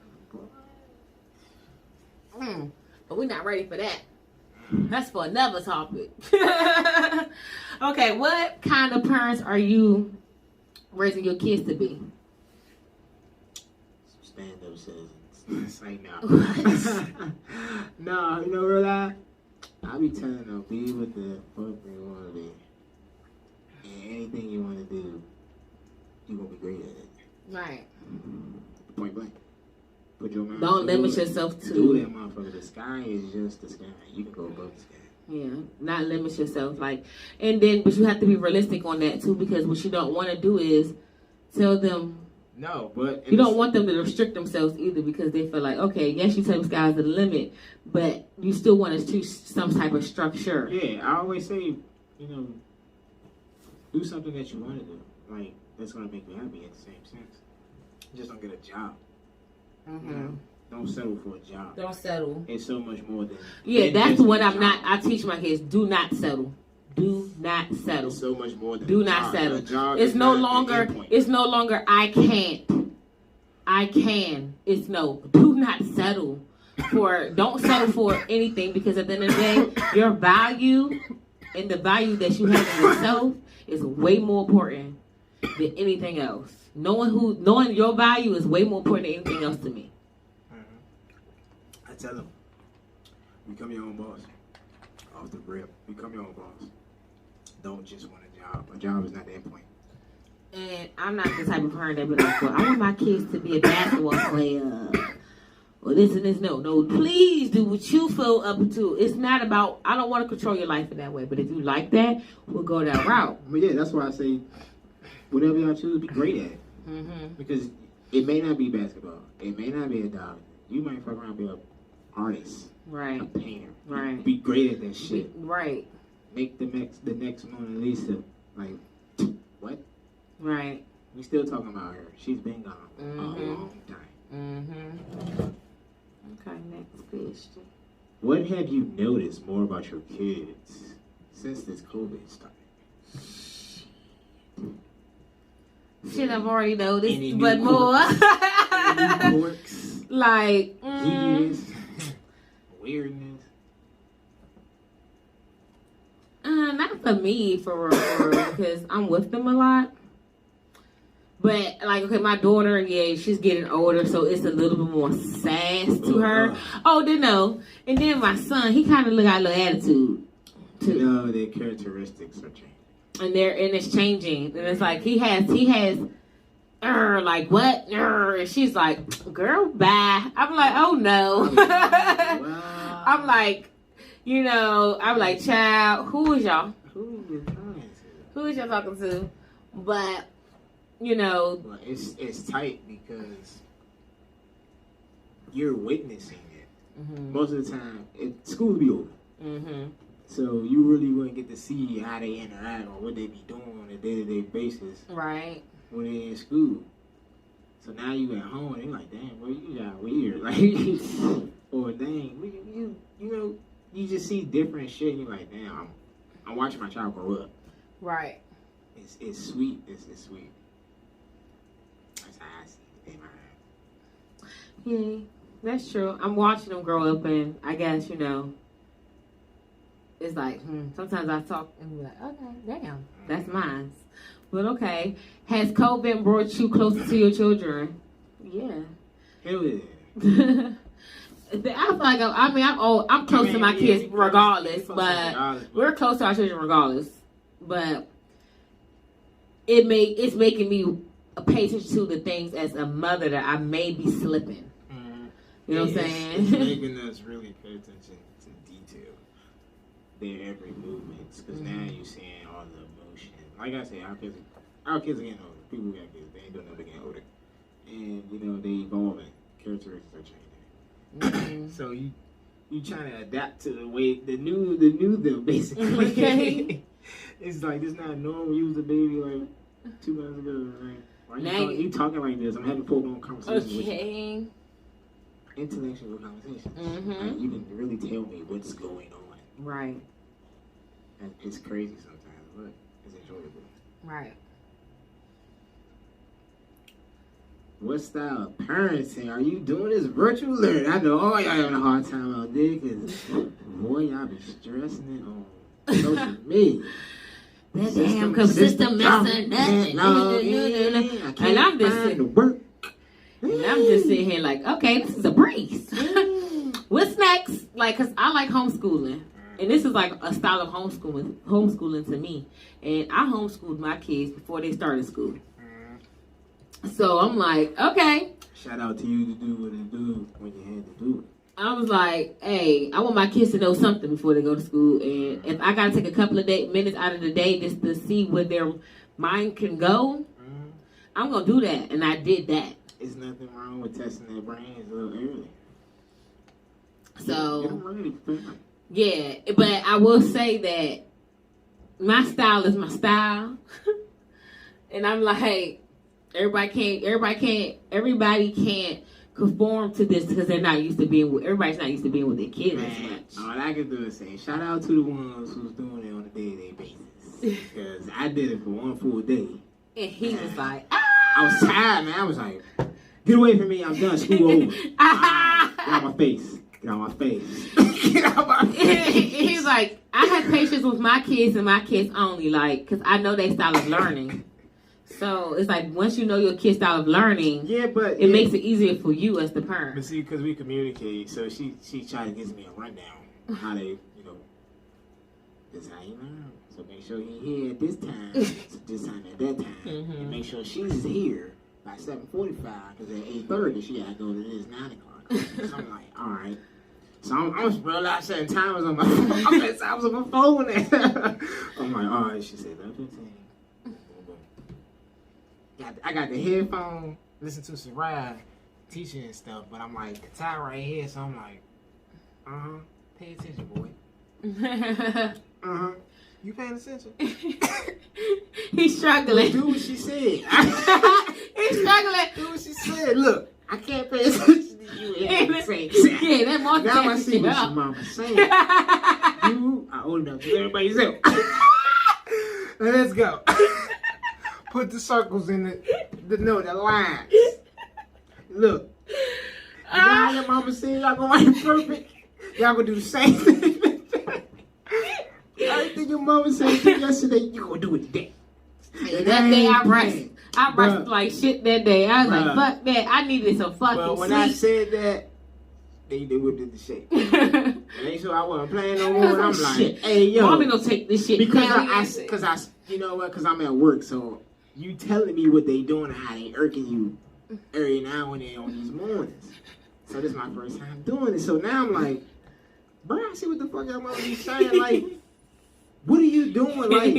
But we're not ready for that. That's for another topic. Okay, what kind of parents are you raising your kids to be? Stand-up citizens. Say no. No, you know real life. I be telling them, be what the fuck they want to be. And anything you want to do, you gonna be great at it. Right. Point blank. Put your mind. Don't limit yourself to. Do that, motherfucker. The sky is just the sky. You can go above the sky. Yeah, not limit yourself. But you have to be realistic on that too, because what you don't want to do is tell them. No, but you don't want them to restrict themselves either, because they feel like, okay, yes, you tell the sky's the limit, but you still want to choose some type of structure. Yeah, I always say, do something that you want to do, like that's gonna make you happy at the same sense. Just don't get a job. Don't settle for a job. Don't settle. It's so much more than. Yeah, that's what I'm not. I teach my kids: do not settle. Do not settle. It's so much more than. Do not settle. It's no longer. It's no longer. I can't. I can. It's no. Do not settle for. Don't settle for anything, because at the end of the day, your value and the value that you have in yourself is way more important than anything else. Knowing your value is way more important than anything else to me. I tell them, become your own boss. Off the rip, become your own boss. Don't just want a job. A job is not the end point. And I'm not the type of parent that be like, well, I want my kids to be a basketball player, or this and this. No, please do what you feel up to. It's not about, I don't want to control your life in that way, but if you like that, we'll go that route. But yeah, that's why I say whatever y'all choose, be great at it. Because it may not be basketball, it may not be a dog. You might fuck around and be an artist, right? A painter, right? Be great at that shit, right? Make the next Mona Lisa. Like what? Right. We still talking about her. She's been gone a long time. Okay, next question. What have you noticed more about your kids since this COVID started? Shit, I've already noticed, Any but new more. Quirks, like weirdness. Not for me, for real, because I'm with them a lot. But like, okay, my daughter, yeah, she's getting older, so it's a little bit more sass to her. Oh, then no, and then my son, he kind of got a little attitude too. No, their characteristics are changing. And it's changing, and it's like he has, like what? And she's like, girl, bye. I'm like, oh no. Wow. I'm like, I'm like, child, who is y'all? Who you talking to? Who is y'all talking to? But well, it's tight because you're witnessing it. Most of the time, school will be over. So you really wouldn't get to see how they interact or what they be doing on a day-to-day basis. Right. When they're in school. So now you at home and they're like, damn, well, you got weird. Like, or dang, you just see different shit and you're like, damn, I'm watching my child grow up. Right. It's sweet. It's sweet. That's how I see it in my head. Yeah, that's true. I'm watching them grow up, and I guess, it's like, sometimes I talk and be like, okay, damn, that's mine. But okay, has COVID brought you closer to your children? Yeah. Hell yeah. I feel like I'm close to my kids regardless, but we're close to our children regardless. But it's making me pay attention to the things as a mother that I may be slipping. You know what I'm saying? It's making us really pay attention to detail. Their every movements, because now you're seeing all the emotion. Like I said, our kids are getting older. People got kids, they ain't doing nothing getting older. And, they evolving. Characteristics are changing. So you trying to adapt to the way, the new them, basically. Okay. It's like, it's not normal. You was a baby, like, 2 months ago. Like, why you talking like this? I'm having full-blown conversations with you. Intellectual conversations. Like, you can really tell me what's going on. Right. And it's crazy sometimes, but it's enjoyable. Right. What style of parenting are you doing this virtual learning? I know all y'all having a hard time out there because, boy, y'all be stressing it on social media. That damn system messing up. And I'm just sitting here like, okay, this is a breeze. What's next? Like, cause I like homeschooling, and this is like a style of homeschooling to me. And I homeschooled my kids before they started school. So I'm like, okay. Shout out to you to do what it do when you had to do it. I was like, hey, I want my kids to know something before they go to school, and if I gotta take a couple of minutes out of the day just to see where their mind can go, I'm gonna do that, and I did that. There's nothing wrong with testing their brains a little early. So, yeah, but I will say that my style is my style, and I'm like, everybody can't conform to this because they're not used to being with. Everybody's not used to being with their kids as much. All I can do is say, shout out to the ones who's doing it on a day-to-day basis, because I did it for one full day, and he was like, I was tired, man. I was like, get away from me! I'm done. School over. Get out my face. Get out my face. Get out my face. He's like, I had patience with my kids and my kids only, like, because I know their style of learning. So it's like, once you know your kid's style of learning, it makes it easier for you as the parent. But see, because we communicate, so she tried to give me a rundown how they, this is how you learn. So make sure you're here at this time, this time at that time, and make sure she's here by 7:45, because at 8:30 she got to go to this 9 o'clock. So I'm like, all right. So I'm realizing setting timers on my phone. I'm setting timers on my phone. I'm like, all right. She said 11:15. I got the headphone, listen to Sarai teaching and stuff, but I'm like, the time right here, so I'm like, pay attention, boy. You paying attention? He's struggling. Do what she said. He's struggling. Do what she said. Look, I can't pay attention to you. Yeah, that multitasking. Now I see what your mama's saying. You are old enough to everybody's else. Let's go. Put the circles in the lines. Look. You know how your mama said y'all gonna write perfect? Y'all gonna do the same thing. Everything your mama said yesterday, you gonna do it today. That day I rushed like shit that day. I was like, fuck that. I needed some fucking But when sleep. I said that, they whipped it to shape. And they said I wasn't playing no more. And I'm like, shit. Hey, yo. Mommy gonna take this shit. Because you know what? Because I'm at work, so you telling me what they doing and how they irking you every now and then on these mornings. So this is my first time doing it. So now I'm like, bro, I see what the fuck y'all mama be saying. Like, what are you doing? Like,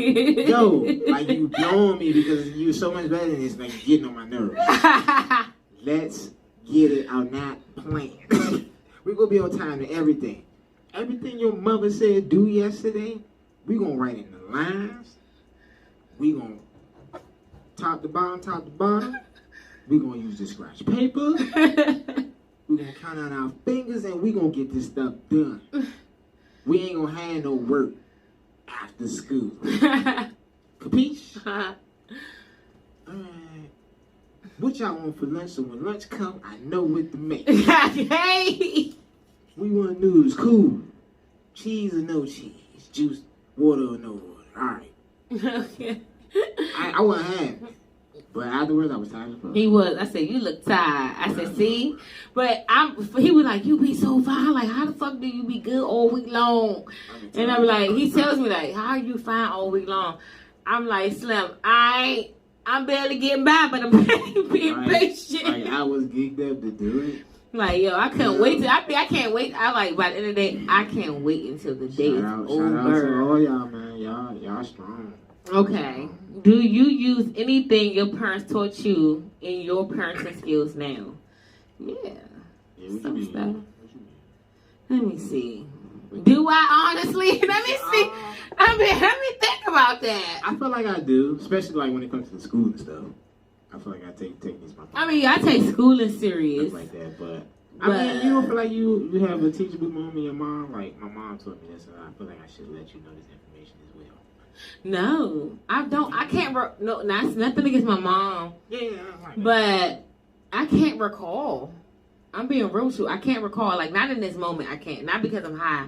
yo, like you blowing me because you so much better than this. Like, you're getting on my nerves. Let's get it. I'm not playing. We're going to be on time to everything. Everything your mother said do yesterday, we're going to write in the lines. We're going to top to bottom. We're going to use the scratch paper. We're going to count out our fingers and we're going to get this stuff done. We ain't going to have no work after school. Capiche? Alright. What y'all want for lunch? So when lunch come, I know what to make. Hey! We want noodles, cool. Cheese or no cheese? Juice, water or no water? Alright. Okay. I wasn't having it. But afterwards, I was tired of fuck. He was. I said, you look tired. I said, see? But he was like, you be so fine. Like, how the fuck do you be good all week long? And I'm like, he tells me, like, how are you fine all week long? I'm like, Slim, I'm barely getting by, but I'm being patient. Like, I was geeked up to do it. Like, yo, I couldn't wait till, I can't wait. I like, by the end of the day, I can't wait until the day is over. Shout out to all y'all, man. Y'all strong. Okay. Do you use anything your parents taught you in your parenting skills now? Yeah. Some stuff. Let me see. Do I honestly? Let me see. Let me think about that. I feel like I do, especially like when it comes to the school and stuff. I feel like I take these. I take schooling serious. Stuff like that, but I mean, you don't feel like you have a teachable mom and your mom. Like my mom taught me this, and I feel like I should let you know this information as well. No, I don't. I can't. No, that's nothing against my mom. Yeah, but I can't recall. I'm being real with you. I can't recall. Like, not in this moment. I can't. Not because I'm high,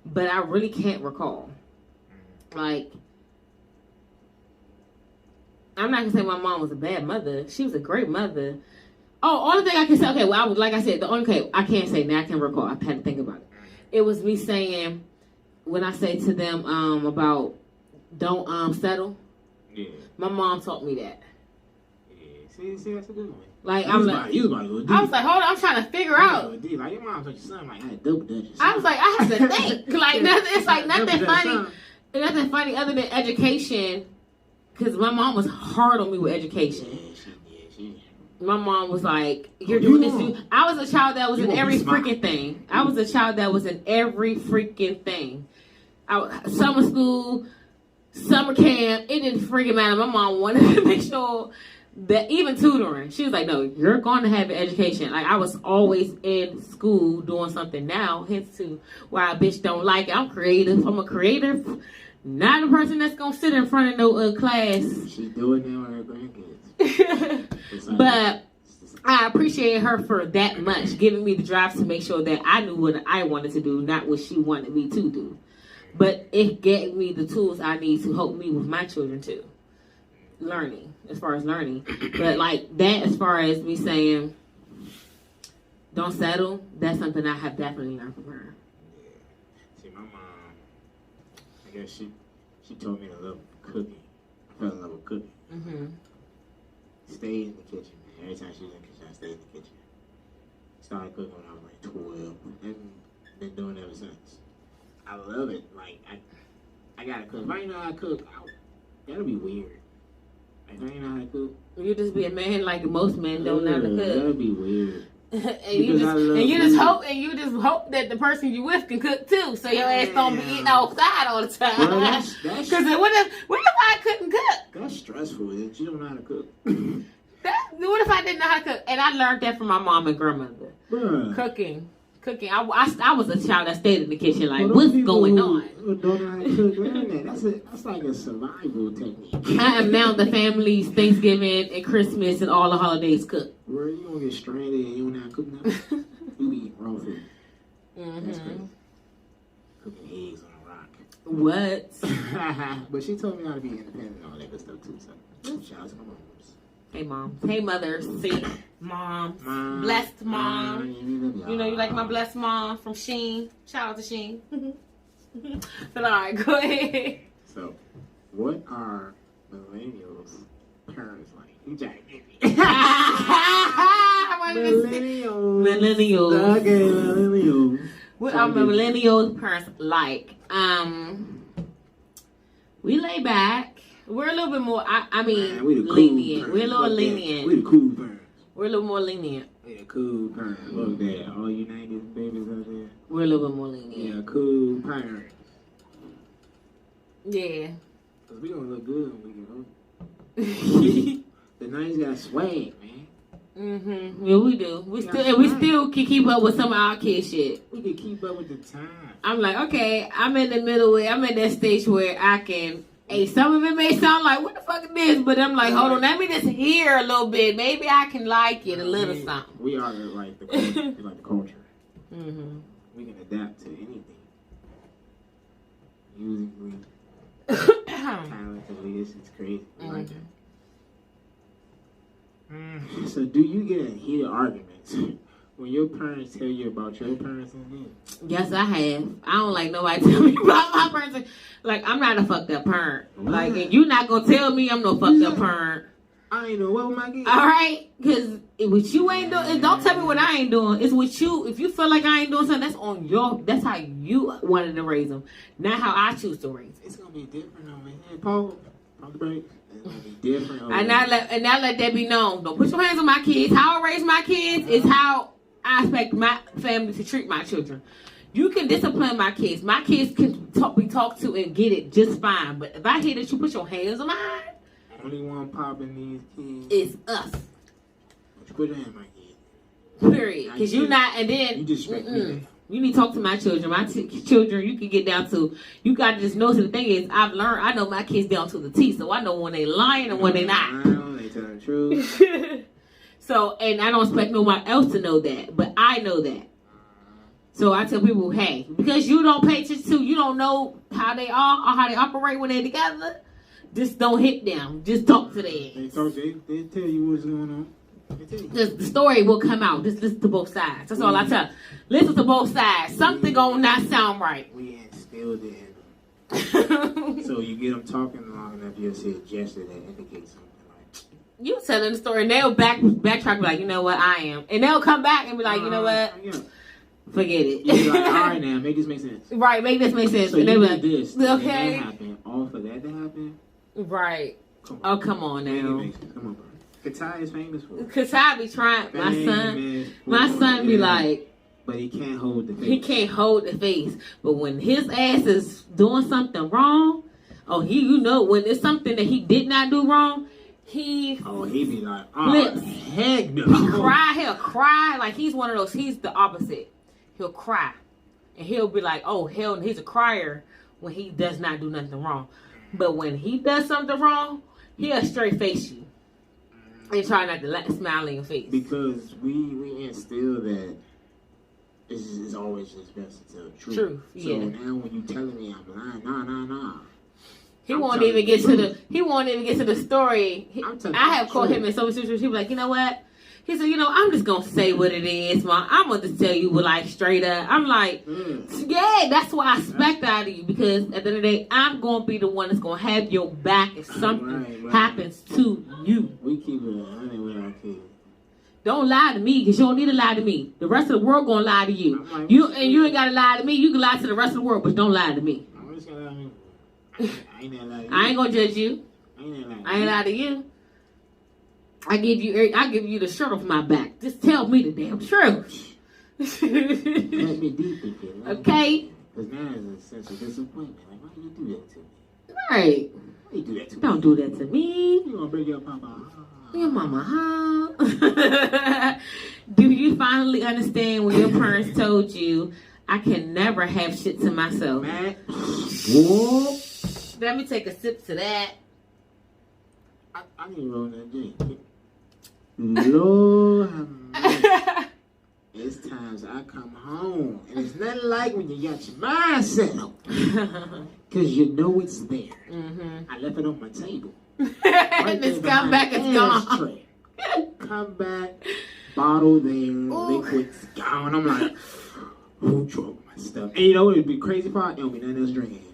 but I really can't recall. Like, I'm not gonna say my mom was a bad mother. She was a great mother. Oh, only thing I can say. Okay, well, like I said, the only thing I can't say now. I can recall. I had to think about it. It was me saying when I say to them about don't settle. Yeah. My mom taught me that. Yeah. See, that's a good one. Like I was about to go deep. I was like, hold on, I'm trying to figure out. Like your mom taught you something like I had double dutch. I was like, I have to think. Like nothing. It's like nothing funny. Nothing funny other than education. Because my mom was hard on me with education. Yeah, she did. My mom was like, you're doing this. I was a child that was in every freaking thing. I was a child that was in every freaking thing. Summer school, summer camp, it didn't freaking matter. My mom wanted to make sure that even tutoring, she was like, no, you're going to have an education. Like, I was always in school doing something now, hence to why a bitch don't like it. I'm creative. I'm a creative. Not a person that's going to sit in front of no class. She's doing that with her grandkids. But I appreciate her for that much, giving me the drive to make sure that I knew what I wanted to do, not what she wanted me to do. But it gave me the tools I need to help me with my children too. Learning, as far as learning. But like that, as far as me saying, don't settle, that's something I have definitely learned from her. Yeah. See, my mom, I guess she told me to love cooking. I fell in love with cooking. Mm-hmm. Stay in the kitchen, man. Every time she was in the kitchen, I stayed in the kitchen. Started cooking when I was like 12, and been doing it ever since. I love it. Like I gotta cook. If I ain't know how to cook, that'll be weird. If I ain't know how to cook, you just be a man like most men don't know how to cook. That'll be weird. and you just hope that the person you with can cook too, so your ass don't be eating outside all the time. Well, that's Because what if I couldn't cook? That's stressful. That you don't know how to cook. What if I didn't know how to cook? And I learned that from my mom and grandmother. Bruh. Cooking. I was a child that stayed in the kitchen like, what's going on? Who don't know how to cook, learn that. That's like a survival technique. I am now the family's Thanksgiving and Christmas and all the holidays cooked. Where you gonna get stranded and you don't know how to cook nothing? You be eating raw food. That's crazy. Cooking eggs on a rock. What? But she told me how to be independent and all that good stuff too. So shout out to my moms. Hey mom. Hey mother. See, mom. Blessed mom. You know you like my blessed mom from Sheen. Shout out to Sheen. But all right, go ahead. So, what are millennials' parents like? You jack Millennials. Okay, millennials. What are millennials' parents like? We lay back. We're a little bit more. I mean, man, we the cool lenient. parents. We're a little lenient. We the cool parents. We're a little more lenient. We the cool parents. Look there, all you 90s babies out there. We're a little bit more lenient. Yeah, cool parents. Yeah. Cause we gonna look good when we get older. The 90s got swag, man. Yeah, we do. We still can keep up with some of our kid shit. We can keep up with the time. I'm like, okay, I'm in the middle where I'm in that stage where I can. Hey, some of it may sound like, what the fuck is this? But I'm like, hold on, let me just hear a little bit. Maybe I can like it a little something. We are like the culture. We like the culture. We can adapt to anything. Musically, talented, it's crazy. We like that. So, do you get in heated arguments when your parents tell you about your parents and them? Yes, I have. I don't like nobody tell me about my parents. Like, I'm not a fucked up parent. Like, and you not gonna tell me I'm no fucked up parent. I ain't know what my kids. All right, because what you ain't doing, don't tell me what I ain't doing. It's what you. If you feel like I ain't doing something, that's on your. That's how you wanted to raise them, not how I choose to raise them. It's gonna be different over here, Paul. On the break. It's gonna be different over And now let that be known. Don't put your hands on my kids. How I raise my kids is how I expect my family to treat my children. You can discipline my kids. My kids can be talked to and get it just fine. But if I hear that you put your hands on mine, only one popping these kids. It's us. But you put it in my kid. Period. Because you not, and then you disrespect me. You need to talk to my children. My children, you can get down to. You got to just know. So the thing is, I've learned. I know my kids down to the T. So I know when they lying and when they not. They tell the truth. So, and I don't expect no one else to know that, but I know that. So I tell people, hey, because you don't pay attention to, you don't know how they are or how they operate when they're together, just don't hit them. Just talk to them. They tell you what's going on. The story will come out. Just listen to both sides. That's all I tell. Listen to both sides. Something gonna not sound right. We instilled it in them. So you get them talking long enough, you'll see a gesture that indicates something. You telling the story, and they'll backtrack, be like, you know what, I am. And they'll come back and be like, you know what, forget it. You're like, all right now, make this make sense. Right, make this make sense. So and you like, this, okay. That happened, all for that to happen? Right. Come on. Oh, come on now. Come on, bro. Katai is famous for it. Katai be trying, my son be like, but he can't hold the face. He can't hold the face. But when his ass is doing something wrong, when it's something that he did not do wrong, he be like, flips. Heck no. He'll cry. Like he's one of those, he's the opposite. He'll cry. And he'll be like, oh hell, he's a crier when he does not do nothing wrong. But when he does something wrong, he'll straight face you. And try not to smile in your face. Because we instill that it's always just best to tell the truth. Truth, so yeah. now when you telling me I'm lying, nah. He won't even get to the story. I have called him in so many situations. He was like, you know what? He said, I'm just gonna say what it is, Mom. I'm gonna just tell you like straight up. I'm like, yeah, that's what I expect out of you, because at the end of the day, I'm gonna be the one that's gonna have your back if something happens to you. We keep it 100 with our kids. Don't lie to me because you don't need to lie to me. The rest of the world gonna lie to you. Like, You ain't gotta lie to me. You can lie to the rest of the world, but don't lie to me. I'm just gonna lie to me. I ain't gonna lie to you. I ain't gonna judge you. I ain't gonna lie to I ain't lie to you. I give you the shirt off my back. Just tell me the damn truth. Let me deep in it. Okay. Because now it's a sense of disappointment. Like, why do you do that to me? Right. Why you do that to me? Don't do that to me. You gonna break your papa? Your mama, huh? Do you finally understand when your parents told you, I can never have shit to myself? Man. Whoa. Let me take a sip to that. I need to roll that drink. Lord have mercy. It's times I come home, and it's nothing like when you got your mind set up. Because you know it's there. Mm-hmm. I left it on my table. And it's come back, it's gone. Come back, bottle there, liquid's gone. I'm like, who drove my stuff? And you know what would be crazy part? There don't be nothing else drinking.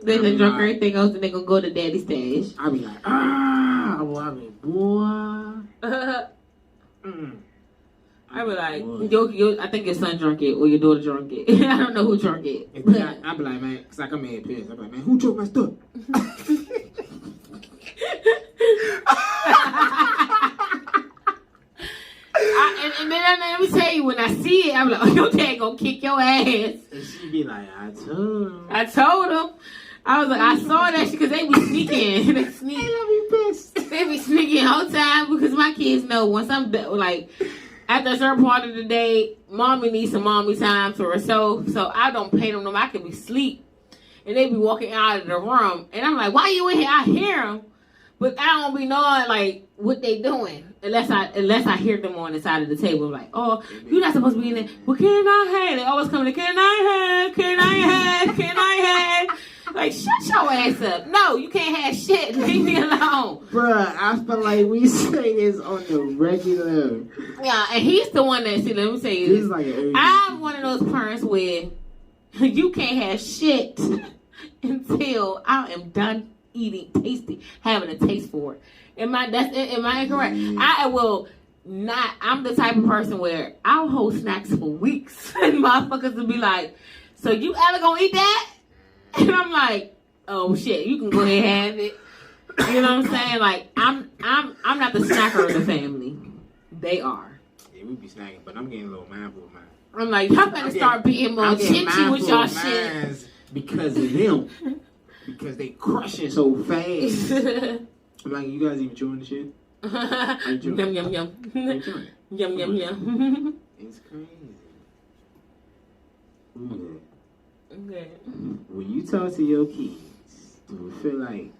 They done drunk everything else and they gonna go to daddy's stash. I be like, I be, boy. I be like, I think your son drunk it or your daughter drunk it. I don't know who drunk it. I be like, man, because I come in here pissed. I be like, man, who drove my stuff? And then let me tell you, when I see it, I'm like, oh, your dad gonna kick your ass. And she be like, I told him. I was like, I saw that shit because they be sneaking. They sneak. They love me pissed. They be sneaking all the time because my kids know once I'm like, after a certain part of the day, mommy needs some mommy time for her. So I don't pay them no. I can be asleep. And they be walking out of the room. And I'm like, why you in here? I hear them. But I don't be knowing like what they doing unless I hear them on the side of the table like, oh, you're not supposed to be in there. Well, can I have? They always come to, can I have? Like, shut your ass up. No, you can't have shit. Leave me alone. Bruh, I feel like we say this on the regular. Yeah, and he's the one that, see, let me tell you This this. is like an I'm one of those parents where you can't have shit until I am done eating, having a taste for it. Am I incorrect? I will not. I'm the type of person where I'll hold snacks for weeks, and motherfuckers will be like, "So you ever gonna eat that?" And I'm like, "Oh shit, you can go ahead and have it." You know what I'm saying? Like I'm not the snacker of the family. They are. Yeah, we be snacking, but I'm getting a little mindful of mine. I'm like, y'all better start being more chinchy with y'all shit. Because of them. Because they crushing so fast. I'm like, you guys even enjoying the shit? Yum, yum, yum. Yum, yum, yum. It's crazy. Okay. When you talk to your kids, do it feel like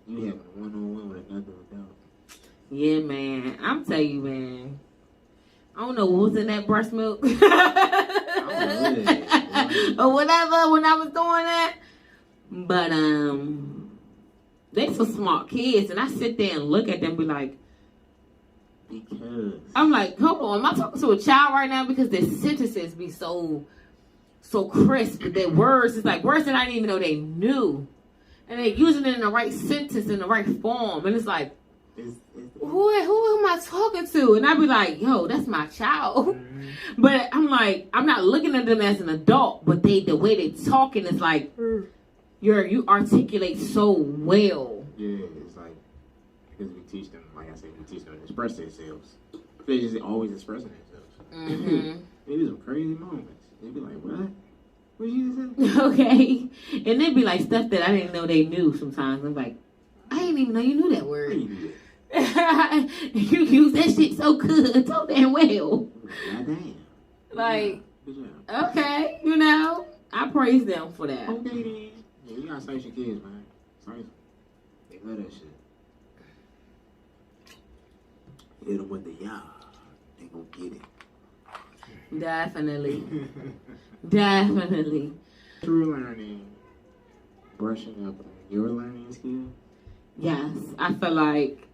you having a one-on-one with another adult? Yeah, man. I'm telling you, man. I don't know what was in that breast milk. Or whatever when I was doing that. But they some smart kids, and I sit there and look at them and be like, because I'm like, hold on, am I talking to a child right now? Because their sentences be so crisp, their words is like words that I didn't even know they knew, and they're using it in the right sentence, in the right form, and it's like, who am I talking to? And I be like, yo, that's my child. Mm-hmm. But I'm like, I'm not looking at them as an adult, but the way they talking is like, you articulate so well. Yeah, it's like, because we teach them, like I said, we teach them to express themselves. They just always expressing themselves. Mm-hmm. They do some crazy moments. They be like, what? What you just say? Okay. And they be like stuff that I didn't know they knew sometimes. I'm like, I didn't even know you knew that word. You use that shit so good, so damn well. Goddamn. Like, okay, you know, I praise them for that. Okay then. Yeah, you gotta cite your kids, man. Sorry. They love that shit. Hit them with the yah. They gon' get it. Definitely. Definitely. True learning. Brushing up on your learning skills. Yes. I feel like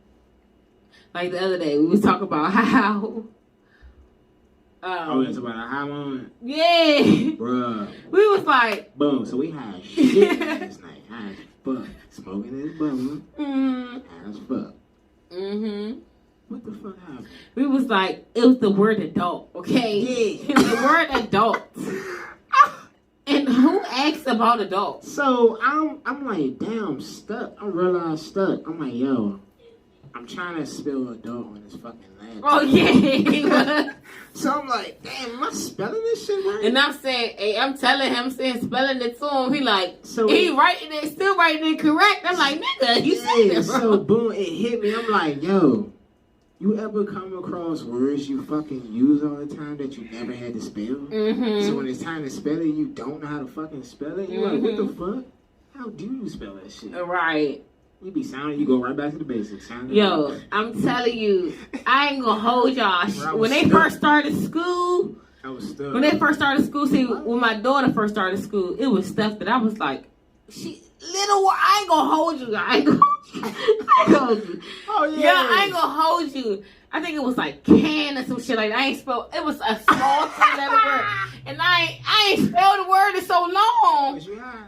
the other day, we was talking about how... oh, yeah, it's about a high moment? Yeah. Bruh. We was like... Boom, so we had shit last night. High as fuck. Smoking this bubble. Mm-hmm. High as fuck. Mm-hmm. What the fuck fuck happened? We was like, it was the word adult, okay? Yeah. It was the word adult. And who asks about adults? So I'm like, damn, I'm stuck. I realized stuck. I'm like, yo, I'm trying to spell adult on this fucking laptop. Oh, yeah. So I'm like, damn, am I spelling this shit right? And I'm saying, hey, I'm telling him, saying, spelling it to him. He like, So he writing it, still writing it correct. I'm like, nigga, you said it, bro. So boom, it hit me. I'm like, yo, you ever come across words you fucking use all the time that you never had to spell? Mm-hmm. So when it's time to spell it, you don't know how to fucking spell it? You're like, what the fuck? How do you spell that shit? Right. You be sounding, you go right back to the basics. Yo, I'm telling you, I ain't gonna hold y'all. When they first started school, I was stuck. When they first started school, see, when my daughter first started school, it was stuff that I was like, I ain't gonna hold you. I ain't gonna hold you. Oh, yeah. Yeah, I ain't gonna hold you. I think it was like can or some shit like that. I ain't spelled, it was a small 3-letter word. And I ain't spelled the word in so long. Was you high?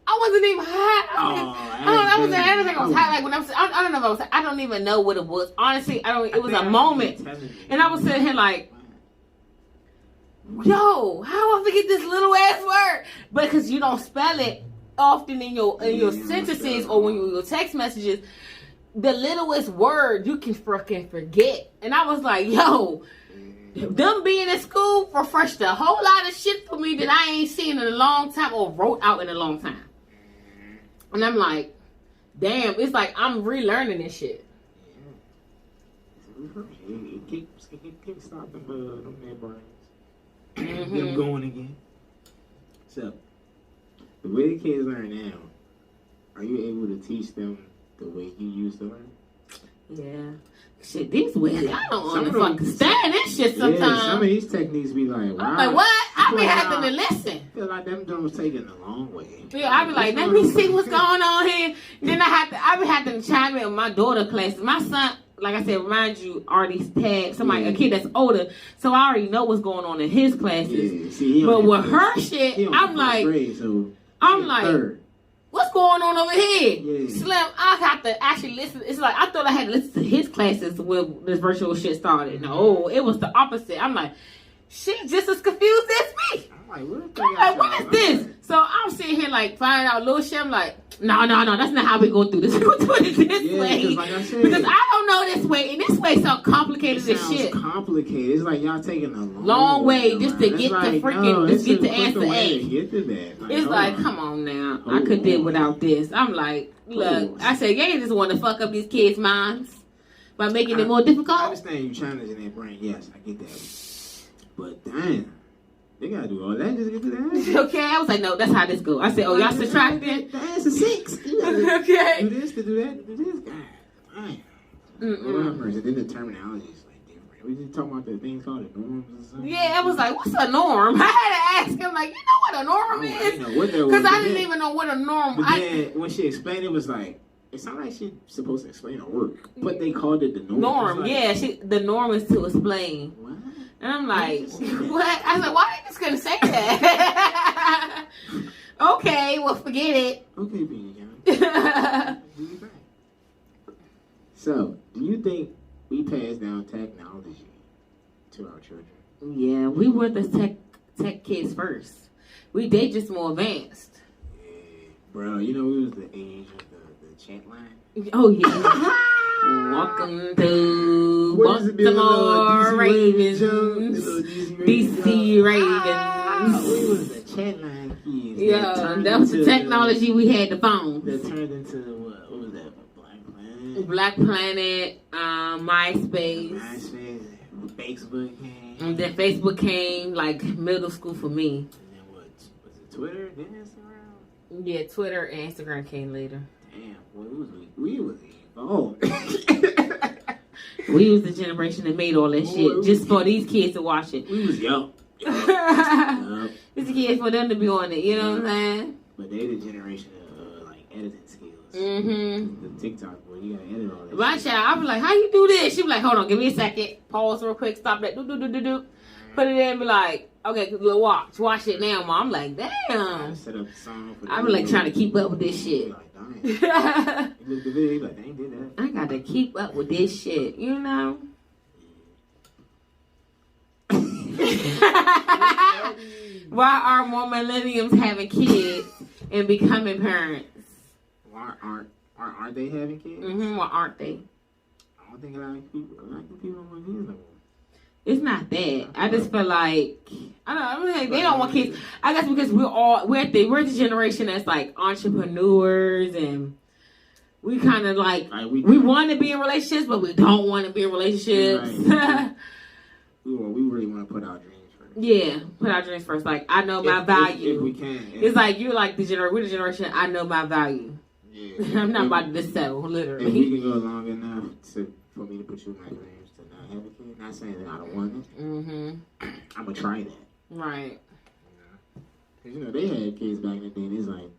I wasn't even high. I wasn't everything was high. Like when I don't know if I was. I don't even know what it was. Honestly, I don't. It was a moment, and I was sitting here like, yo, how I forget this little ass word? Because you don't spell it often in your sentences or when you your text messages. The littlest word you can freaking forget. And I was like, yo, them being in school refreshed a whole lot of shit for me that I ain't seen in a long time or wrote out in a long time. And I'm like, damn, it's like I'm relearning this shit. It keeps stopping them membranes. Them going again. So, the way the kids learn now, are you able to teach them the way you used to learn? Yeah. Shit, these ways, I don't want to fucking stand this shit sometimes. Yeah, some of these techniques be like, wow. I'm like, what? I be having to listen. I feel like them don't taking the long way. Yeah, I be like, let me see what's going on here. Then I be having to chime in with my daughter classes. My son, like I said, remind you, already had a kid that's older, so I already know what's going on in his classes. Yeah, see, but with her shit, I'm like, third. What's going on over here? Yeah. Slim, I have to actually listen. It's like, I thought I had to listen to his classes when this virtual shit started. No, it was the opposite. I'm like, she just as confused as me. I'm like, what is this? So I'm sitting here like finding out little shit. I'm like, no, that's not how we go through this. We go through it this way. Like I said, because I don't know this way. And this way so complicated as shit. It's complicated. It's like y'all taking a long way just to get like, to freaking, just get to answer A. It's like, come on now. I could do without this. I'm like, look, I said, yeah, you just want to fuck up these kids' minds by making it more difficult. I understand you challenging their brain. Yes, I get that. But damn. They gotta do all that just to get to the answer. Okay, I was like, no, that's how this go. I said, oh, y'all subtracting? The answer 6. Okay. Do this to do that, do this. God, damn. Then the terminology is like different. We just talking about the things called the norms or something. Yeah, I was like, what's a norm? I had to ask him, like, you know what a norm is? Because I didn't even know what a norm was. But then when she explained it, was like, it's not like she's supposed to explain her work, but they called it the norm. Like, yeah, the norm is to explain. What? And I'm like, what? I was like, why are you just gonna say that? Okay, well, forget it. Okay, Beanie. So, do you think we pass down technology to our children? Yeah, we were the tech kids first. They just more advanced. Yeah, bro, you know we was the age of the chat line. Oh yeah. Welcome to Baltimore Ravens, DC Ravens. We was the chat line kids. Yeah, that was the technology we had the phone. That turned into what was that? Black Planet, MySpace. Facebook came. And then Facebook came like middle school for me. And then what? Was it Twitter? Then Instagram? Yeah, Twitter and Instagram came later. Damn, we was evolved. We was the generation that made all that shit just for these kids to watch it. We was young. It's the kids for them to be on it, you know what I'm saying? But they the generation of like editing skills. Mm-hmm. The TikTok where you gotta edit all that. My child, I was like, how you do this? She was like, hold on, give me a second. Pause real quick, stop that. Do. Put it in and be like, okay, watch it now, Mom. I'm like, damn. Set up the song for I'm like trying to keep up with this shit. Like, you look at the video, like, they ain't did that. I gotta keep up with this shit, you know? Why are more millennials having kids and becoming parents? Why aren't they having kids? Why aren't they? I don't think a lot of people don't want kids no more. It's not that. I just feel like I don't know. They don't want kids. I guess because we're the generation that's like entrepreneurs, and we kind of like we want to be in relationships, but we don't want to be in relationships. Right. we really want to put our dreams first. Yeah, put our dreams first. Like I know my value. If we can. It's like you're like we're the generation. I know my value. Yeah. I'm not about to just settle. Literally. If we can go long enough for me to put you in my dreams to not have a kid, not saying that I don't want it. I'm gonna try that. Right. Because they had kids back in the day. And it's like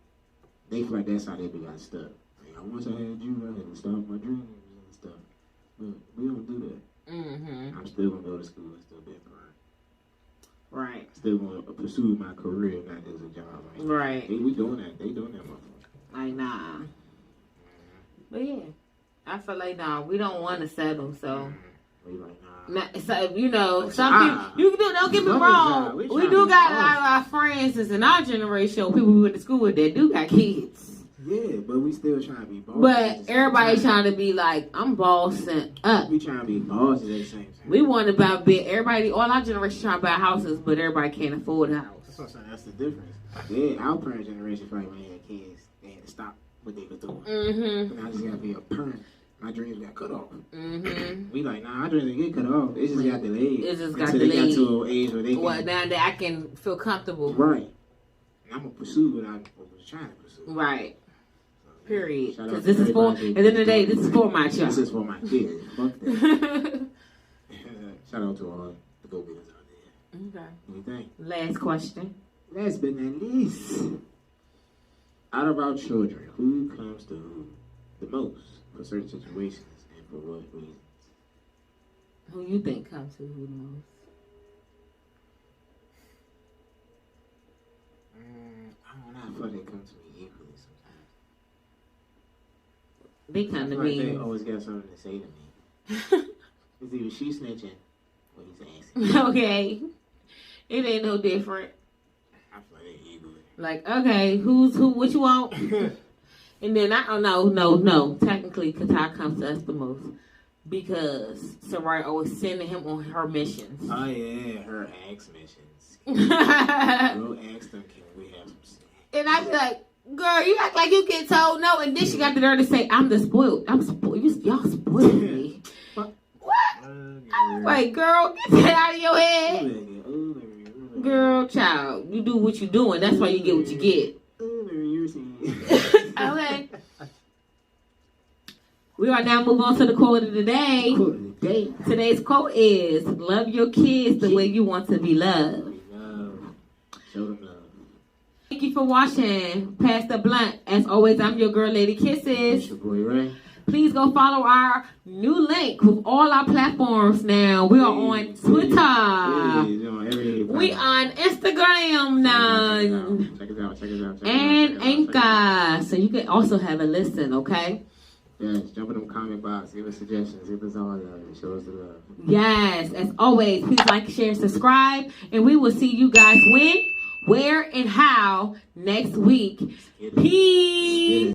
they feel like that's how they got stuck. Like, once I had you, I had to stop my dreams and stuff. But we don't do that. I'm still gonna go to school and still be a parent. Right. Still gonna pursue my career, not as a job. Right. We doing that. They doing that, motherfucker. Like nah. But yeah, I feel like nah, we don't want to settle. So. We like nah. So some people don't get me wrong. We do got a lot of our friends that's in our generation, people we went to school with that do got kids. Yeah, but we still trying to be boss. But everybody trying to be like, I'm bossing up. We trying to be bosses at the same time. We want to buy big. Everybody, all our generation trying to buy houses, but everybody can't afford a house. That's what I'm saying. That's the difference. Yeah, our parent generation probably when they had kids, they had to stop what they were doing. And I just got to be a parent. My dreams got cut off. We like, nah, our dreams didn't get cut off. It just got delayed. It just got delayed. Until they got to an age where they can... now that I can feel comfortable. Right. And I'm going to pursue what I was trying to pursue. Right. Period. Because this is for, at the end of the day, this is for my child. This is for my kids. Fuck that. Shout out to all the go-getters out there. Okay. What do you think? Last question. Last but not least, out of our children, who comes to who the most for certain situations and for what reasons? Who you think comes to who the most? I don't know. I feel like they come to me equally sometimes. They come to me. They always got something to say to me. It's either she snitching or he's asking. Okay. It ain't no different. I feel like they equally. Like, okay, who, what you want? And then no. Technically, Qatar comes to us the most because Sarai always sending him on her missions. Oh yeah, her ask missions. We'll ask them, can we have some sex? And I be like, girl, you act like you get told no, and then she got the nerve to say, I'm spoiled. Y'all spoiled me. What? I'm like, girl, get that out of your head. Girl, child, you do what you doing. That's why you get what you get. Okay. We are now moving on to the quote of the day. Today's quote is, love your kids the way you want to be loved. Show them love. Thank you for watching Pass the Blunt. As always, I'm your girl, Lady Kisses. It's your boy, Ray. Please go follow our new link with all our platforms now. We are on Twitter. We on Instagram now. Check us out. And Anchor. So you can also have a listen, okay? Yes, jump in the comment box. Give us suggestions. Give us all that. Show us the love. Yes, as always, please like, share, subscribe. And we will see you guys when, where, and how next week. Peace.